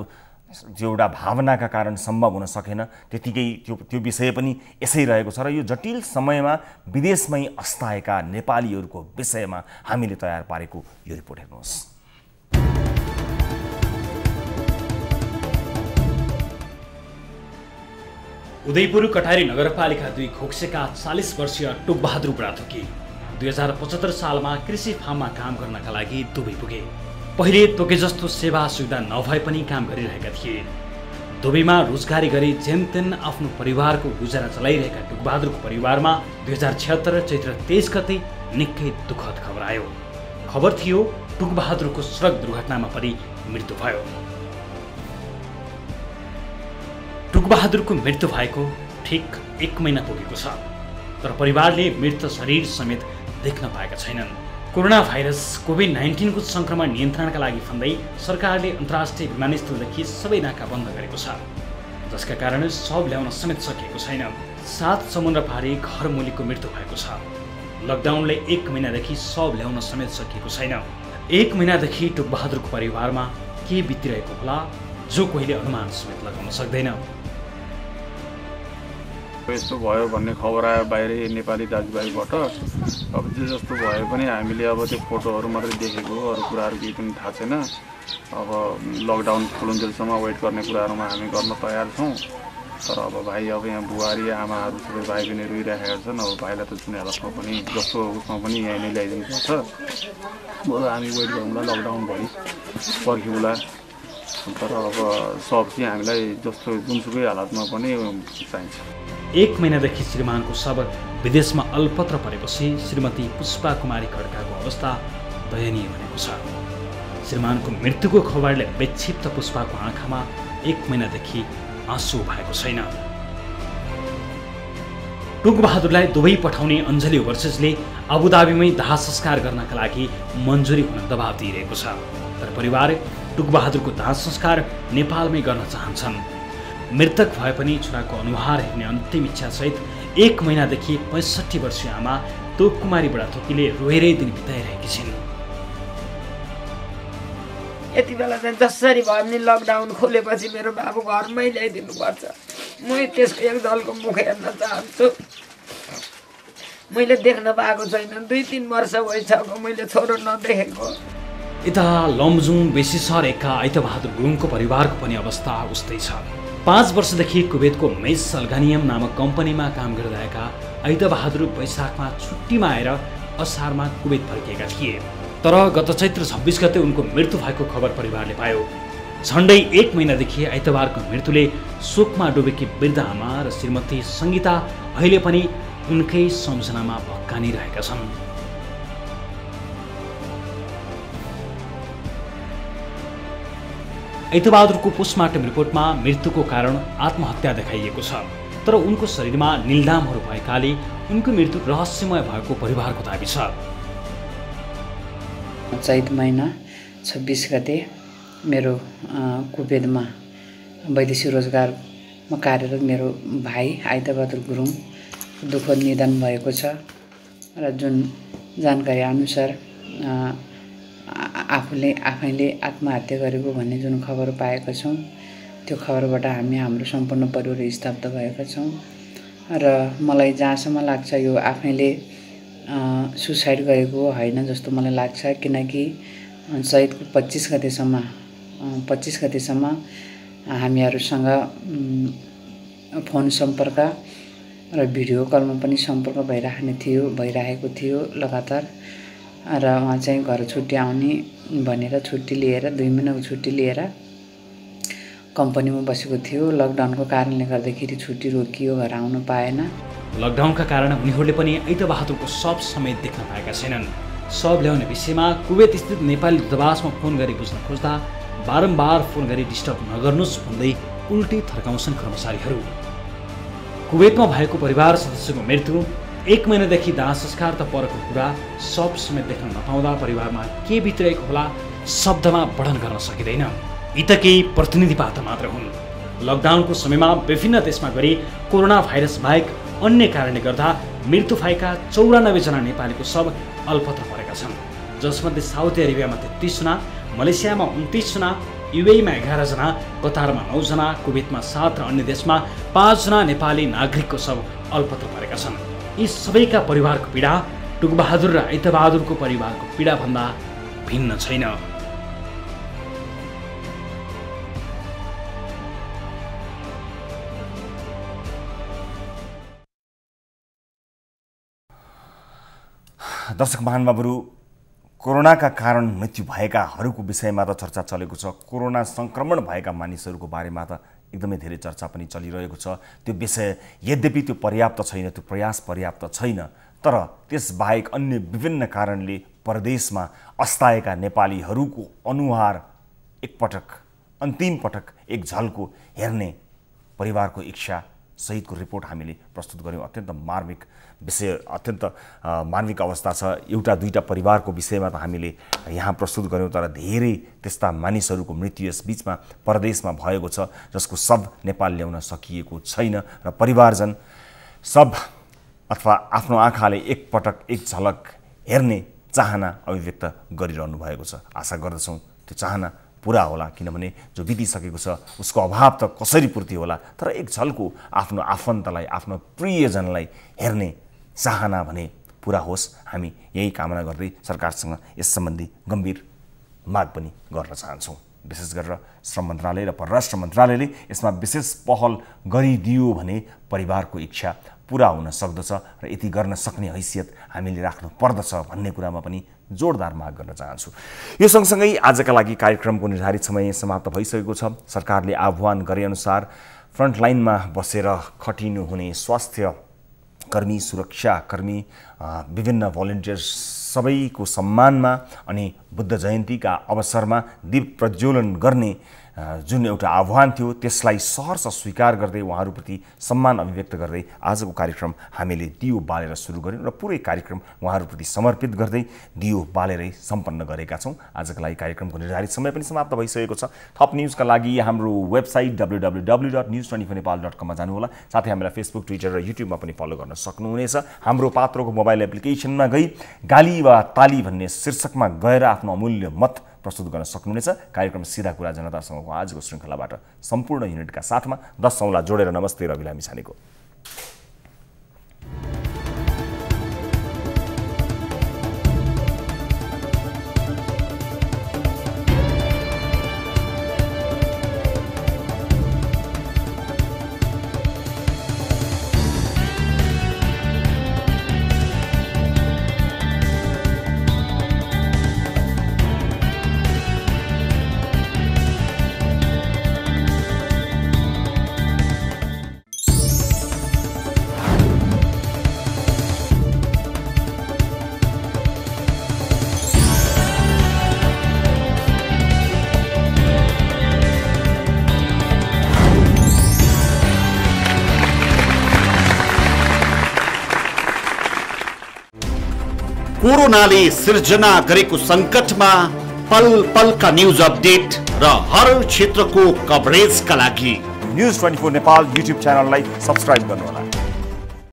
जो एउटा भावनाका कारण सम्भव हुन सकेन, त्यतिकै त्यो विषय पनि यसै रहेको छ। र यो जटिल समयमा विदेशमै अस्ताएका नेपालीहरूको विषयमा हामीले तयार पारेको यो रिपोर्ट हेर्नुहोस्। उदयपुर कटारी नगरपालिका 2 खोक्सेका 40 वर्षीय टुकबहादुर बुढाथोकी 2075 सालमा कृषि फार्ममा काम गर्नका लागि दुबई पुगे। पहिले तोके जस्तो सेवा सुविधा नभए पनि काम गरिरहेका थिए। दुबईमा रोजगारी गरी जेनतेन आफ्नो परिवारको गुजारा चलाइरहेका टुकबहादुरको परिवारमा 2076 चैत्र 23 गते निकै दुःखद खबर आयो। खबर थियो टुकबहादुरको सडक दुर्घटनामा परि मृत्यु भयो। टुकबहादुरको मृत्यु भएको ठिक 1 महिना पुगेको छ, तर परिवारले मृत शरीर समेत देख्न पाएका छैनन्। कोरोना भाइरस कोभिड-19 को संक्रमण नियन्त्रणका लागि भन्दै सरकारले अन्तर्राष्ट्रिय विमानस्थलदेखि सबै नाका बन्द गरेको छ, जसका कारण शव ल्याउन समेत सकिएको छैन। 7 समुद्र पारी घर मूलीको मृत्यु भएको छ। लकडाउनले 1 महिनादेखि शव ल्याउन समेत सकिएको छैन। 1 महिनादेखि टुकबहादुरको परिवारमा के बितिरहेको होला जो कोहीले अनुमान समेत लगाउन सक्दैन। यस्तो भयो भन्ने खबर आयो बाहिर नेपाली दाजुभाइबाट। अब जे जस्तो भए पनि हामीले अब त्यो फोटोहरू मात्रै देखेको, अरू कुराहरू केही पनि थाहा छैन। अब लकडाउन खुलुन्जेलसम्म वेट गर्ने कुराहरूमा हामी गर्न तयार छौँ। तर अब भाइ अब यहाँ बुहारी आमाहरू सबै भाइ बहिनी रोइरहेका छन्। अब भाइलाई त जुन हालतमा पनि जस्तो उसमा पनि यहाँ नै ल्याइदिनु पर्छ। बरु हामी वेट गरौँला, लकडाउनभरि पर्खिउँला। तर अब सब चाहिँ हामीलाई जस्तो जुनसुकै हालतमा पनि चाहिन्छ। 1 महिनादेखि श्रीमानको शव विदेशमा अलपत्र परेपछि श्रीमती पुष्पा कुमारी खड्काको अवस्था दयनीय बनेको छ। श्रीमानको मृत्युको खबरले विक्षिप्त पुष्पाको आँखामा 1 महिनादेखि आँसु भएको छैन। टुकबहादुरलाई दुबई पठाउने अञ्जली ओभरसिजले अबुधाबीमै दाह संस्कार गर्नका लागि मन्जुरी हुन दबाब दिइरहेको छ, तर परिवार टुकबहादुरको दाह संस्कार नेपालमै गर्न चाहन्छन्। मृतक भए पनि छोराको अनुहार हेर्ने अन्तिम इच्छासहित 1 महिनादेखि 65 वर्षीय आमा तोक कुमारी बुढाथोकीले रोएरै दिन बिताइरहेकी छिन्। यति बेला चाहिँ जसरी भए पनि लकडाउन खोलेपछि मेरो बाबु घरमै ल्याइदिनु पर्छ। म त्यसको एक दलको मुख हेर्न चाहन्छु। मैले देख्न पाएको छैन। 2-3 वर्ष भइसक्यो मैले छोरो नदेखेको। यता लमजुङ बेसी सहर एका ऐतबहादुर गुरुङको परिवारको पनि अवस्था उस्तै छ। 5 वर्षदेखि कुवेतको मेस अल्गानियम नामक कम्पनीमा काम गरिरहेका ऐतबहादुर वैशाखमा छुट्टीमा आएर असारमा कुवेत फर्किएका थिए। तर गत चैत्र 26 गते उनको मृत्यु भएको खबर परिवारले पायो। झन्डै 1 महिनादेखि ऐतबारको मृत्युले शोकमा डुबेकी वृद्ध आमा र श्रीमती सङ्गीता अहिले पनि उनकै सम्झनामा भक्कानिरहेका छन्। ऐतबहादुरको पोस्टमार्टम रिपोर्टमा मृत्युको कारण आत्महत्या देखाइएको छ, तर उनको शरीरमा निलदामहरू भएकाले उनको मृत्यु रहस्यमय भएको परिवारको दाबी छ। चैत महिना 26 गते मेरो कुवेतमा वैदेशिक रोजगारमा कार्यरत मेरो भाइ ऐतबहादुर गुरुङ दुःखद निधन भएको छ र जुन जानकारी अनुसार आफैले आत्महत्या गरेको भन्ने जुन खबर पाएका छौँ, त्यो खबरबाट हाम्रो सम्पूर्ण परिवार स्तब्ध भएका छौँ। र मलाई जहाँसम्म लाग्छ यो आफैले सुसाइड गरेको होइन जस्तो मलाई लाग्छ, किनकि चैतको 25 गतेसम्म हामीहरूसँग फोन सम्पर्क र भिडियो कलमा पनि सम्पर्क भइरहेको थियो लगातार। र उहाँ चाहिँ घर छुट्टी आउने भनेर छुट्टी लिएर 2 महिनाको छुट्टी लिएर कम्पनीमा बसेको थियो। लकडाउनको कारणले गर्दाखेरि छुट्टी रोकियो, घर आउन पाएन। लकडाउनका कारण उनीहरूले पनि ऐतबहादुरको शव समेत देख्न पाएका छैनन्। शव ल्याउने विषयमा कुवेत स्थित नेपाली दूतावासमा फोन गरी बुझ्न खोज्दा बारम्बार फोन गरी डिस्टर्ब नगर्नुहोस् भन्दै उल्टै थर्काउँछन् कर्मचारीहरू। कुवेतमा भएको परिवार सदस्यको मृत्यु 1 महिनादेखि दाह संस्कार त परको कुरा शव समेत देख्न नपाउँदा परिवारमा के बितिरहेको होला शब्दमा वर्णन गर्न सकिँदैन। यी त केही प्रतिनिधि पात्र मात्र हुन्। लकडाउनको समयमा विभिन्न देशमा गरी कोरोना भाइरस बाहेक अन्य कारणले गर्दा मृत्यु भएका 94 जना नेपालीको शव अलपत्र परेका छन्, जसमध्ये साउदी अरेबियामा 33 जना, मलेसियामा 29 जना, युएईमा 11 जना, कतारमा 9 जना, कुवेतमा 7 र अन्य देशमा 5 जना नेपाली नागरिकको शव अलपत्र परेका छन्। यी सबैका परिवारको पीडा टुकबहादुर र ऐतबहादुरको परिवारको पीडा भन्दा भिन्न छैन। दर्शक महानुभावहरू, कोरोनाका कारण मृत्यु भएकाहरूको विषयमा त चर्चा चलेको छ। कोरोना संक्रमण भएका मानिसहरूको बारेमा त एकदमै धेरै चर्चा पनि चलिरहेको छ। त्यो विषय यद्यपि त्यो पर्याप्त छैन, त्यो प्रयास पर्याप्त छैन, तर त्यसबाहेक अन्य विभिन्न कारणले परदेशमा अस्ताएका नेपालीहरूको अनुहार एकपटक, अन्तिम पटक एक झल्को हेर्ने परिवारको इच्छा सहितको रिपोर्ट हामीले प्रस्तुत गऱ्यौँ। अत्यन्त मार्मिक विषय, अत्यन्त मार्मिक अवस्था छ। एउटा दुईटा परिवारको विषयमा त हामीले यहाँ प्रस्तुत गऱ्यौँ, तर धेरै त्यस्ता मानिसहरूको मृत्यु यस बिचमा परदेशमा भएको छ जसको शव नेपाल ल्याउन सकिएको छैन र परिवारजन शव अथवा आफ्नो आँखाले एकपटक एक झलक हेर्ने चाहना अभिव्यक्त गरिरहनु भएको छ। आशा गर्दछौँ त्यो चाहना पुरा होला, किनभने जो बितिसकेको छ उसको अभाव त कसरी पूर्ति होला, तर एक झल्को आफ्नो आफन्तलाई, आफ्नो प्रियजनलाई हेर्ने चाहना भने पुरा होस्। हामी यही कामना गर्दै सरकारसँग यस सम्बन्धी गम्भीर माग पनि गर्न चाहन्छौँ। विशेष गरेर श्रम मन्त्रालय र परराष्ट्र मन्त्रालयले यसमा विशेष पहल गरिदियो भने परिवारको इच्छा पुरा हुन सक्दछ र यति गर्न सक्ने हैसियत हामीले राख्नु पर्दछ भन्ने कुरामा पनि जोरदार माग गर्न चाहन्छु। यो सँगसँगै आजका लागि कार्यक्रमको निर्धारित समय समाप्त भइसकेको छ। सरकारले आह्वान गरेअनुसार फ्रन्टलाइनमा बसेर खटिनु हुने स्वास्थ्य कर्मी, सुरक्षाकर्मी, विभिन्न भोलिन्टियर्स सबैको सम्मानमा अनि बुद्ध जयन्तीका अवसरमा दीप प्रज्वलन गर्ने जुन एउटा आह्वान थियो त्यसलाई सहर्ष स्वीकार गर्दै उहाँहरूप्रति सम्मान अभिव्यक्त गर्दै आजको कार्यक्रम हामीले दियो बालेर सुरु गऱ्यौँ र पुरै कार्यक्रम उहाँहरूप्रति समर्पित गर्दै दियो बालेरै सम्पन्न गरेका छौँ। आजको लागि कार्यक्रमको निर्धारित समय पनि समाप्त भइसकेको छ। थप न्युजका लागि हाम्रो वेबसाइट www.news24nepal.com मा जानुहोला। साथै हामीलाई फेसबुक, ट्विटर र युट्युबमा पनि फलो गर्न सक्नुहुनेछ। हाम्रो पात्रोको मोबाइल एप्लिकेसनमा गई गाली वा ताली भन्ने शीर्षकमा गएर आफ्नो अमूल्य मत प्रस्तुत गर्न सक्नुहुनेछ। कार्यक्रम सिधा कुरा जनतासँगको आजको श्रृङ्खलाबाट सम्पूर्ण युनिटका साथमा 10 औँला जोडेर नमस्ते रवि लामी छानेको। कोरोनाले सिर्जना गरेको संकटमा पल पलका न्यूज अपडेट र हर क्षेत्रको कभरेजका लागि न्यूज 24 नेपाल युट्युब च्यानललाई सब्स्क्राइब गर्नुहोला।